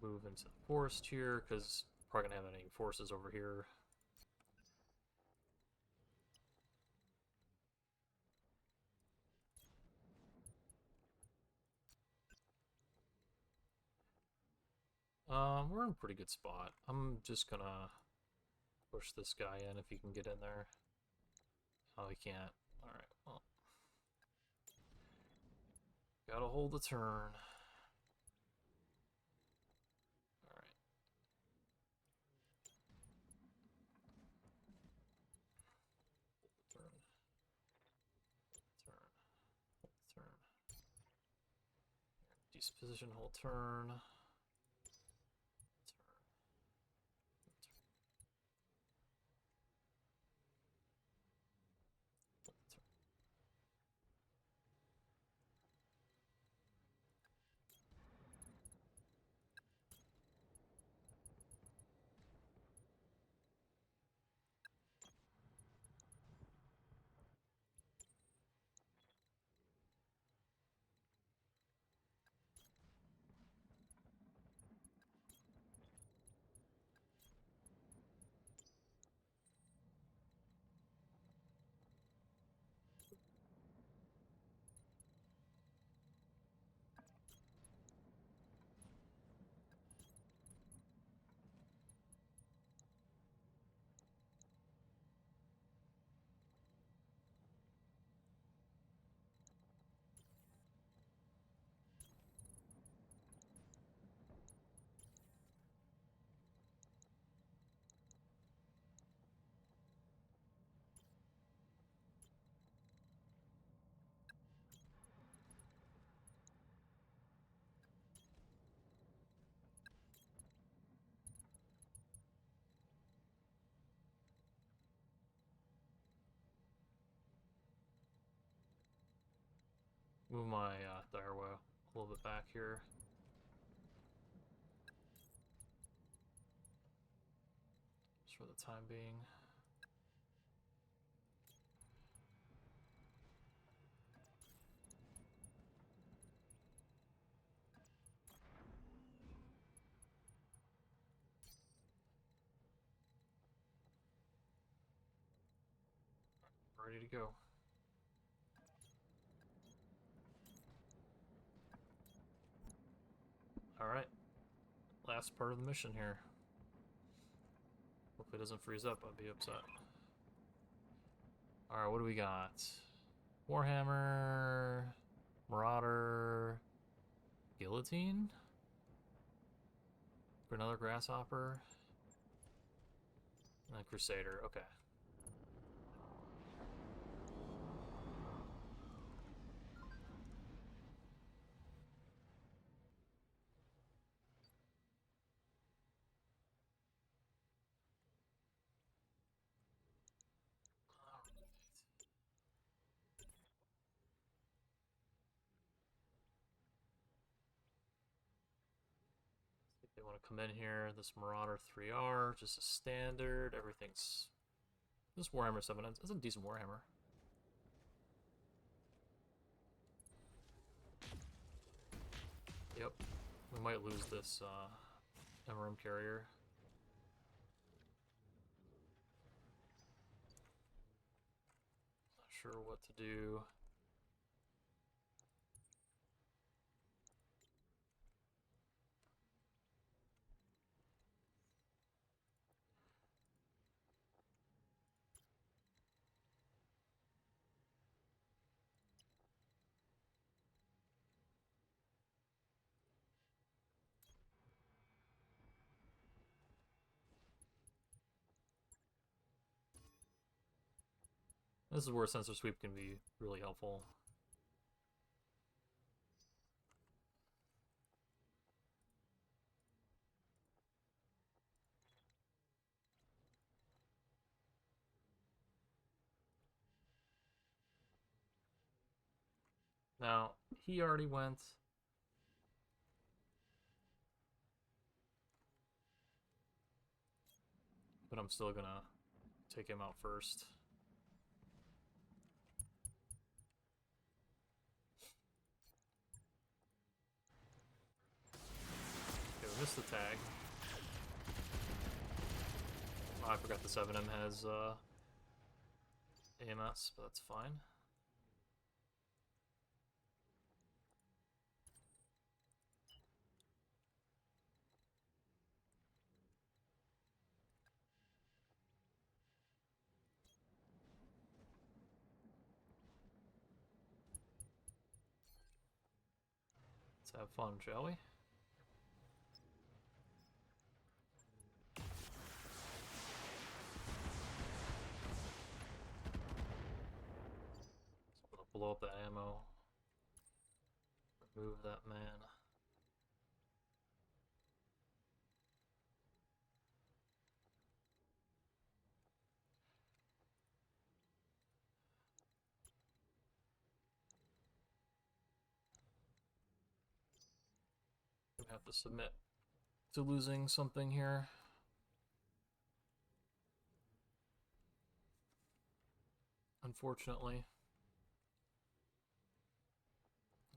Move into the forest here, because probably gonna have any forces over here. We're in a pretty good spot. I'm just gonna push this guy in if he can get in there. Oh, he can't. Alright, well. Gotta hold the turn. Alright. Hold the turn. Turn. Hold the turn. Disposition, hold turn. Move my Thyroa a little bit back here. Just for the time being. Ready to go. Alright. Last part of the mission here. Hope it doesn't freeze up, I'd be upset. Alright, what do we got? Warhammer, Marauder, Guillotine? Another Grasshopper, and a Crusader, okay. want to come in here. This Marauder 3R, just a standard. Everything's... This Warhammer 7, it's a decent Warhammer. Yep. We might lose this MRM carrier. Not sure what to do. This is where sensor sweep can be really helpful. Now, he already went. But I'm still gonna take him out first. Okay, we missed the tag. Oh, I forgot the 7M has AMS, but that's fine. Let's have fun, shall we? Blow up that ammo. Remove that man. We have to submit to losing something here. Unfortunately.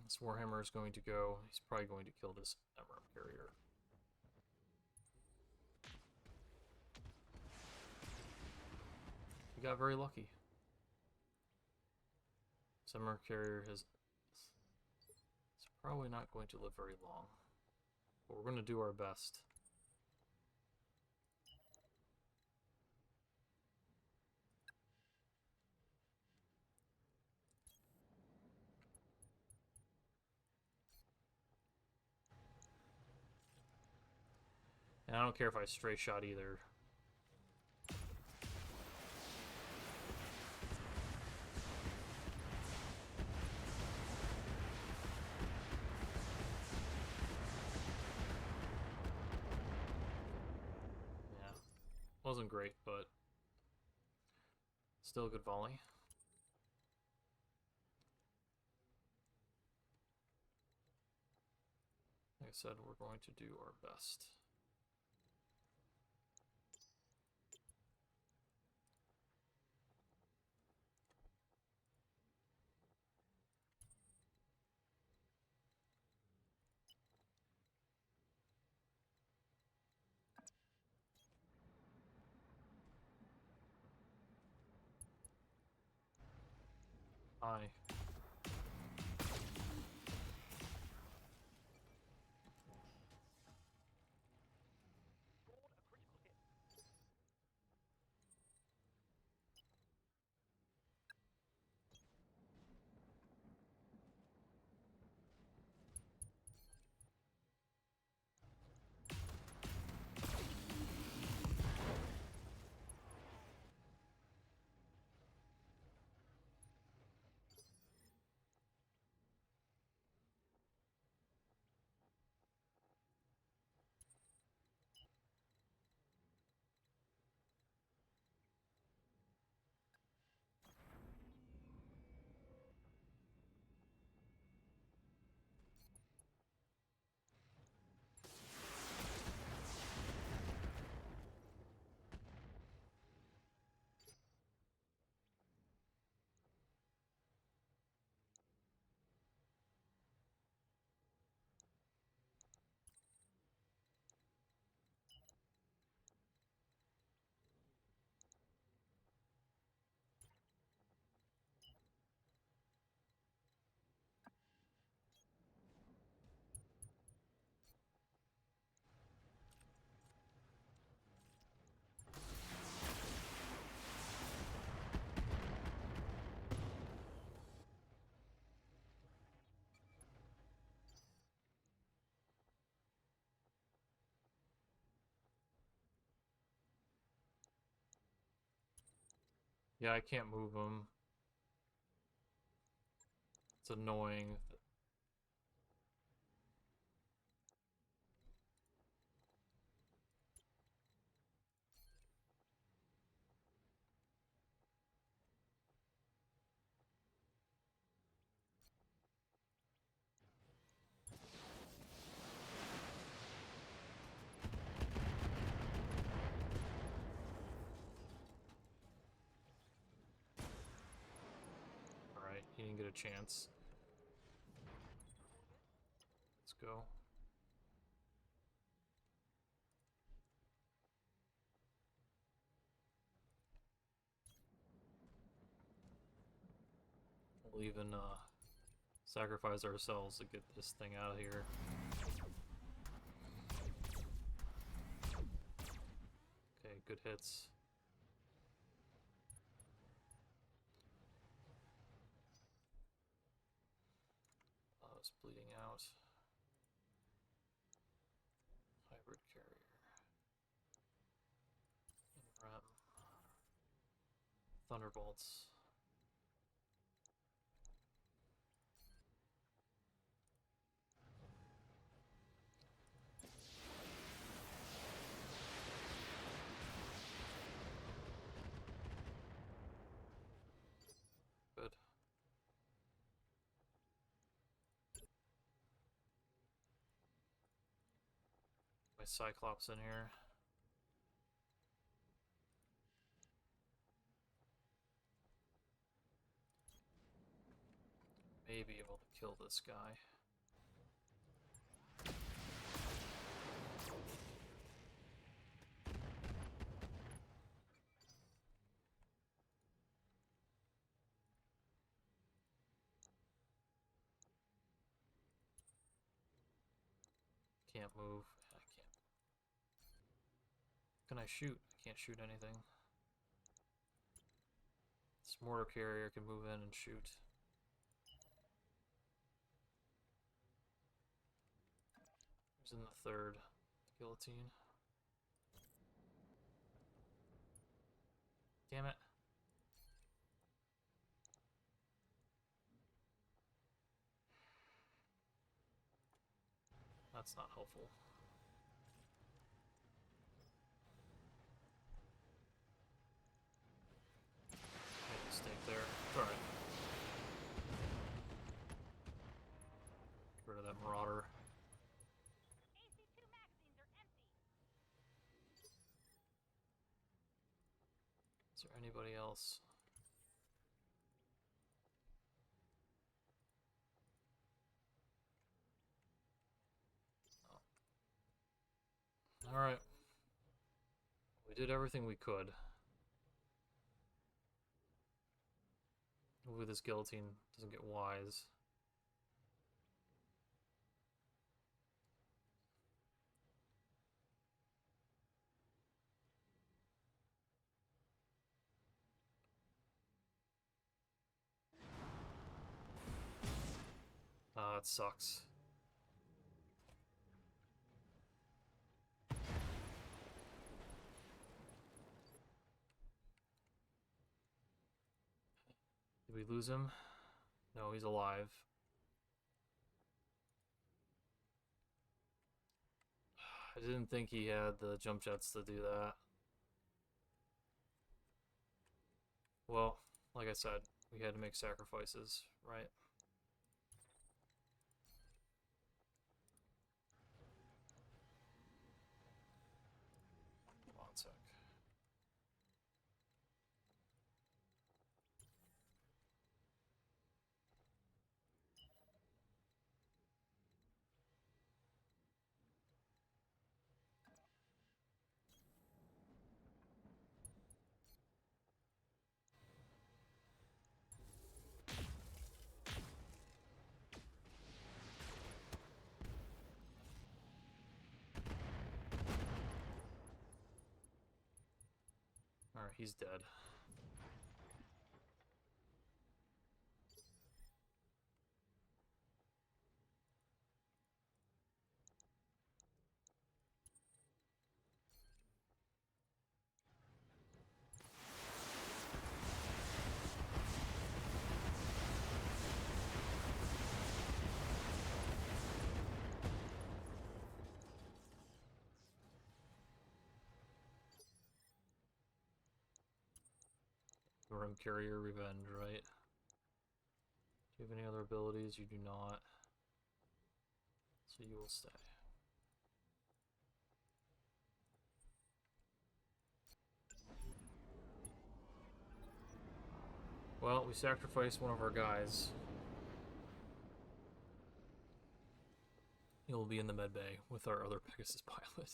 This Warhammer is going to go. He's probably going to kill this MRM carrier. We got very lucky. This MRM carrier is probably not going to live very long. But we're going to do our best. And I don't care if I stray shot either. Yeah, wasn't great, but still a good volley. Like I said, we're going to do our best. Aye. Scored a critical hit. Yeah, I can't move them. It's annoying. Alright, he didn't get a chance. Let's go. We'll even sacrifice ourselves to get this thing out of here. Okay, good hits. It's bleeding out. Hybrid carrier. Rem. Thunderbolts. Good. My Cyclops in here. May be able to kill this guy. Can't move. I can't. Can I shoot? I can't shoot anything. This mortar carrier can move in and shoot. Who's in the third? Guillotine. Damn it. That's not helpful. Made a mistake there. It's alright. Get rid of that marauder. AC2 magazines are empty. Is there anybody else? Alright. We did everything we could. Hopefully this guillotine doesn't get wise. It sucks. Did we lose him? No, he's alive. I didn't think he had the jump jets to do that. Well, like I said, we had to make sacrifices, right? Come on, sec. Alright, he's dead. Rim Carrier Revenge, right? Do you have any other abilities? You do not. So you will stay. Well, we sacrificed one of our guys. He'll be in the med bay with our other Pegasus pilot.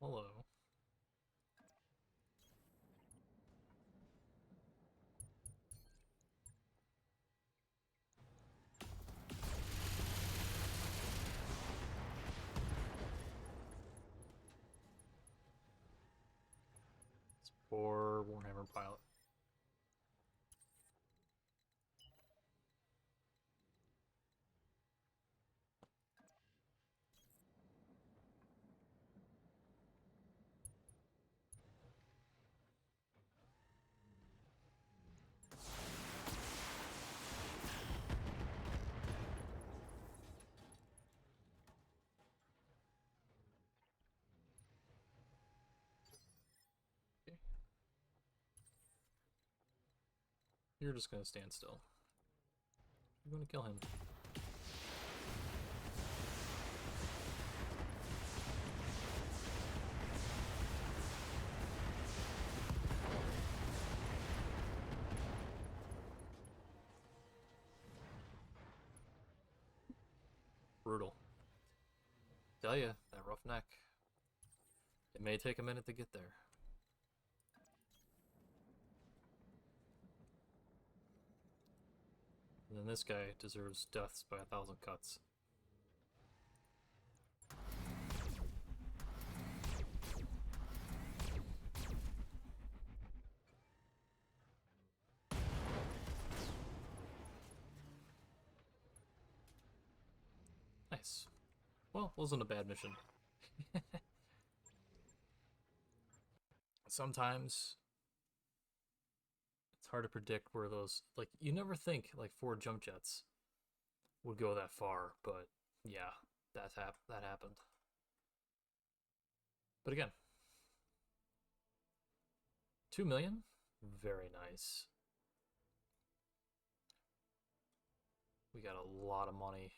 Hello. It's poor Warhammer pilot. You're just gonna stand still. You're gonna kill him. Brutal. Tell ya, that rough neck. It may take a minute to get there. And then this guy deserves deaths by 1,000 cuts. Nice. Well, wasn't a bad mission. Sometimes it's hard to predict where those, like, you never think like 4 jump jets would go that far, but yeah, that happened. But again, 2 million, very nice. We got a lot of money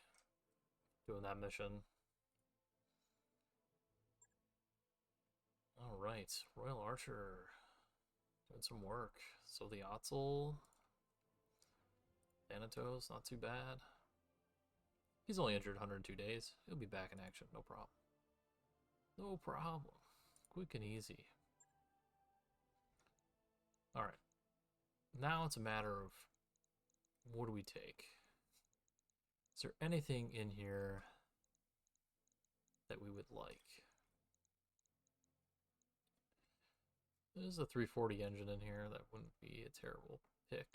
doing that mission. All right, Royal Archer doing some work. So the Otzel, Thanatos, not too bad. He's only injured 102 days. He'll be back in action, no problem. No problem. Quick and easy. All right. Now it's a matter of what do we take? Is there anything in here that we would like? There's a 340 engine in here. That wouldn't be a terrible pick.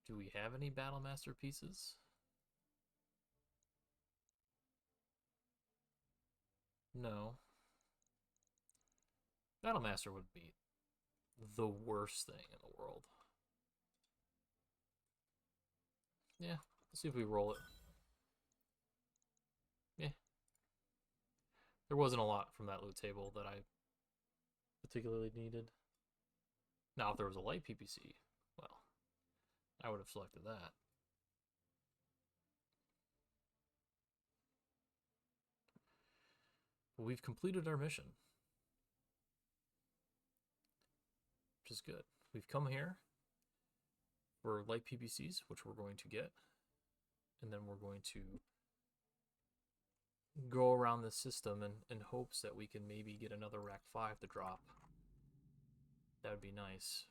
Do we have any Battlemaster pieces? No. Battlemaster would be the worst thing in the world. Yeah, let's see if we roll it. Yeah. There wasn't a lot from that loot table that I particularly needed. Now, if there was a light PPC, well, I would have selected that. But we've completed our mission, which is good. We've come here for light PPCs, which we're going to get, and then we're going to go around the system in hopes that we can maybe get another Rack 5 to drop. That would be nice.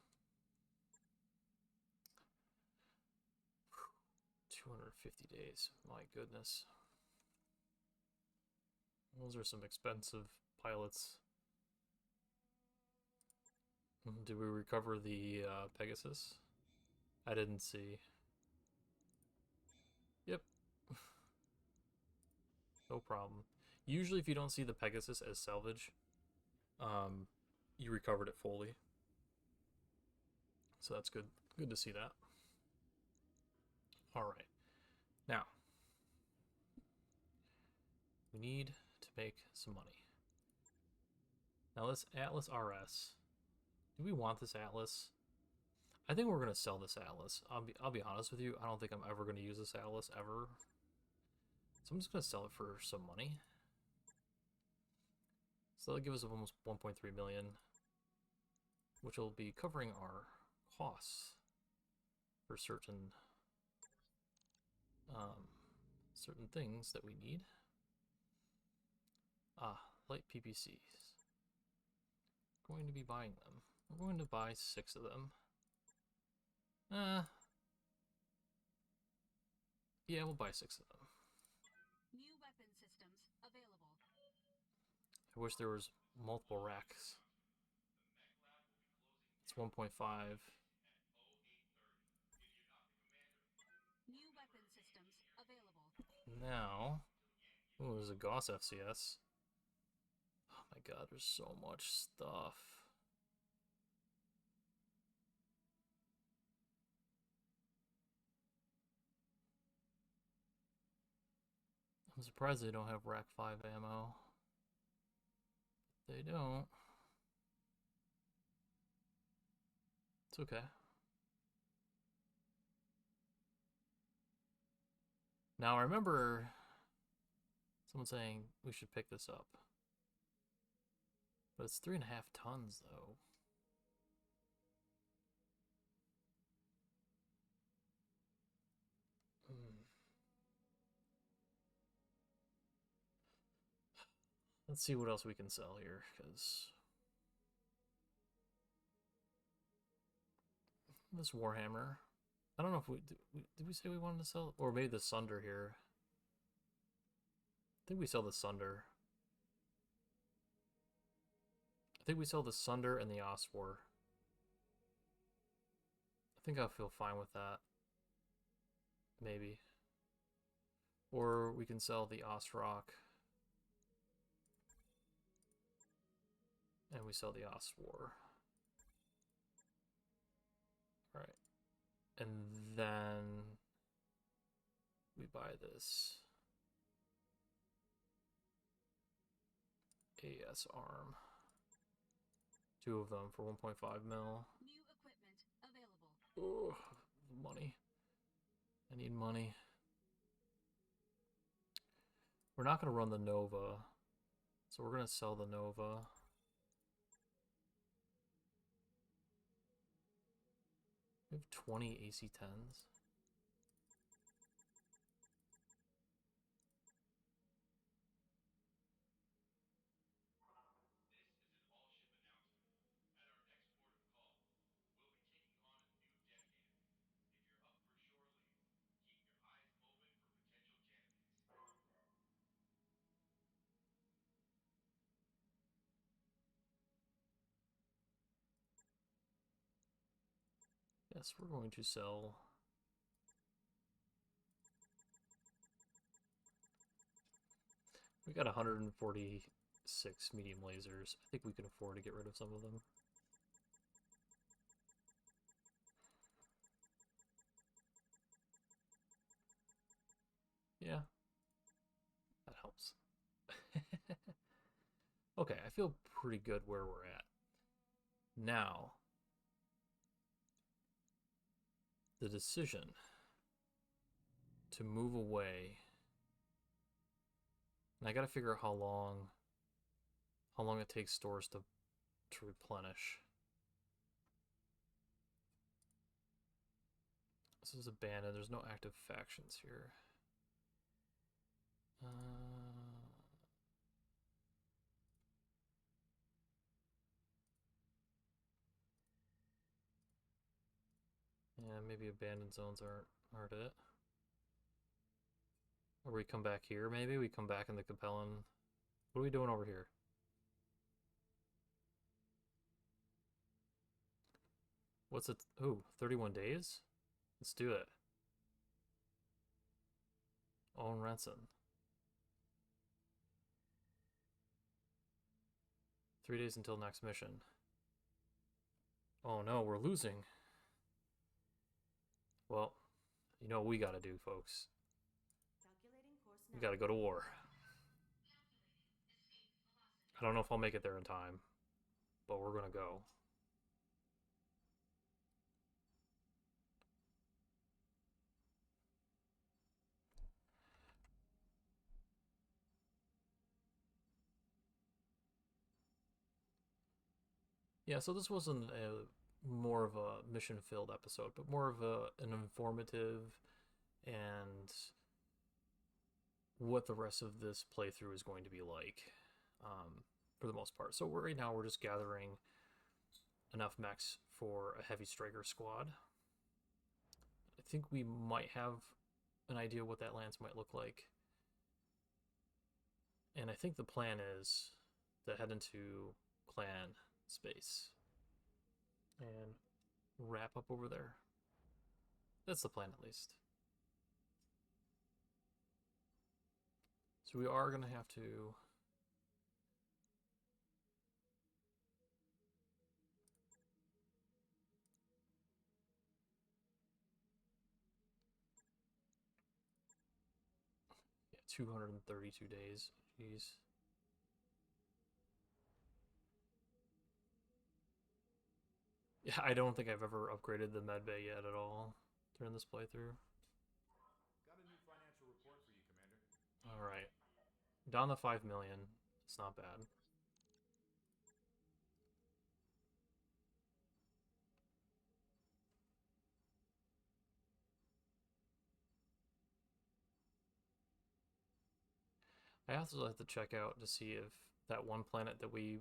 250 days. My goodness. Those are some expensive pilots. Did we recover the Pegasus? I didn't see. Yep. No problem. Usually if you don't see the Pegasus as salvage, you recovered it fully. So that's good. Good to see that. Alright. Now, we need to make some money. Now this Atlas RS. Do we want this Atlas? I think we're gonna sell this Atlas. I'll be honest with you. I don't think I'm ever gonna use this Atlas ever. So I'm just gonna sell it for some money. So that'll give us almost 1.3 million, which will be covering our costs for certain certain things that we need. Light PPCs. Going to be buying them. We're going to buy 6 of them. Yeah, we'll buy 6 of them. New weapon systems available. I wish there was multiple racks. It's 1.5. New weapon systems available. Now, oh, there's a Gauss FCS. Oh my god, there's so much stuff. I'm surprised they don't have Rack 5 ammo. They don't. It's okay. Now I remember someone saying we should pick this up. But it's 3.5 tons though. Let's see what else we can sell here, because this Warhammer. I don't know if did we say we wanted to sell, or maybe the Sunder here. I think we sell the Sunder. I think we sell the Sunder and the Oswar. I think I'll feel fine with that. Maybe. Or we can sell the Osrock. And we sell the Oswar. Alright. And then we buy this AS arm. 2 of them for 1.5 mil. New equipment available. Ugh, money. I need money. We're not going to run the Nova. So we're going to sell the Nova. We have 20 AC-10s. Yes, we're going to sell we got 146 medium lasers. I think we can afford to get rid of some of them. Yeah, that helps. Okay, I feel pretty good where we're at. Now, the decision to move away, and I gotta figure out how long it takes stores to replenish. This is abandoned. There's no active factions here. maybe abandoned zones aren't it. Or we come back here, maybe? We come back in the Capellan. What are we doing over here? What's it? Ooh, 31 days? Let's do it. Owen Renson. 3 days until next mission. Oh no, we're losing. Well, you know what we gotta do, folks. We gotta go to war. I don't know if I'll make it there in time, but we're gonna go. Yeah, so this wasn't more of a mission-filled episode, but more of an informative and what the rest of this playthrough is going to be like, for the most part. So right now we're just gathering enough mechs for a heavy striker squad. I think we might have an idea what that lance might look like. And I think the plan is to head into clan space and wrap up over there. That's the plan, at least. So we are going to have to... Yeah, 232 days. Jeez. Yeah, I don't think I've ever upgraded the medbay yet at all during this playthrough. Got a new financial report for you, Commander. Alright. Down to 5 million. It's not bad. I also have to check out to see if that one planet that we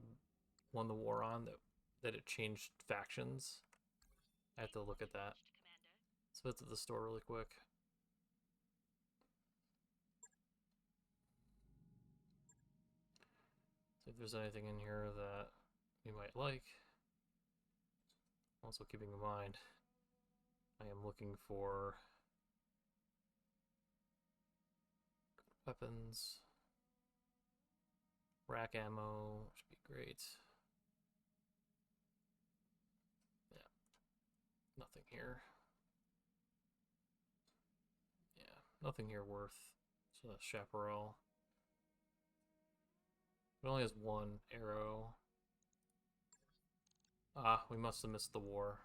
won the war on, that it changed factions. I have to look at that. Let's visit the store really quick. See if there's anything in here that we might like. Also keeping in mind, I am looking for weapons. Rack ammo should be great. Yeah, nothing here. Yeah, nothing here worth. It's a chaparral. It only has one arrow. Ah, we must have missed the war.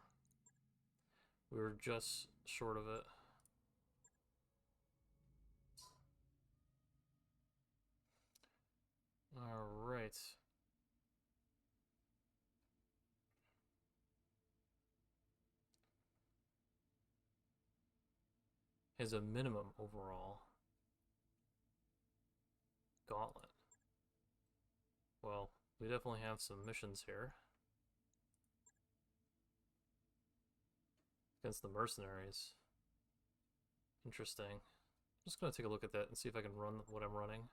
We were just short of it. Alright. Has a minimum overall. Gauntlet. Well, we definitely have some missions here. Against the mercenaries. Interesting. I'm just gonna take a look at that and see if I can run what I'm running.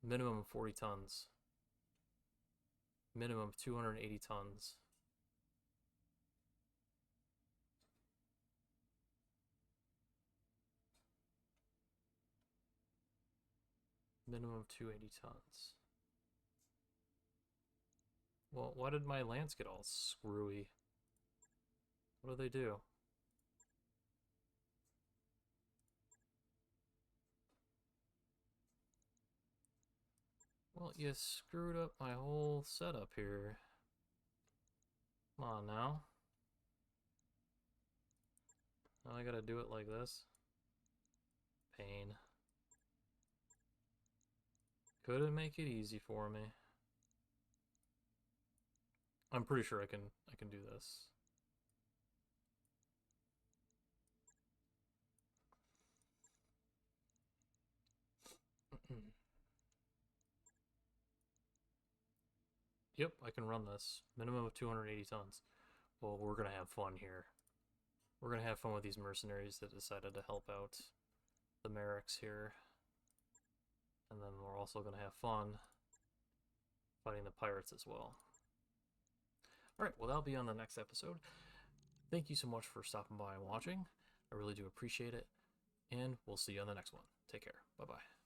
Minimum 40 tons. Minimum 280 tons. Minimum 280 tons. Well, why did my lance get all screwy? What do they do? Well, you screwed up my whole setup here. Come on now. Now I gotta do it like this. Pain. Couldn't make it easy for me. I'm pretty sure I can do this. Yep, I can run this. Minimum of 280 tons. Well, we're gonna have fun here. we're going to have fun with these mercenaries that decided to help out the Merrics here. And then we're also going to have fun fighting the pirates as well. Alright, well that'll be on the next episode. Thank you so much for stopping by and watching. I really do appreciate it. And we'll see you on the next one. Take care. Bye-bye.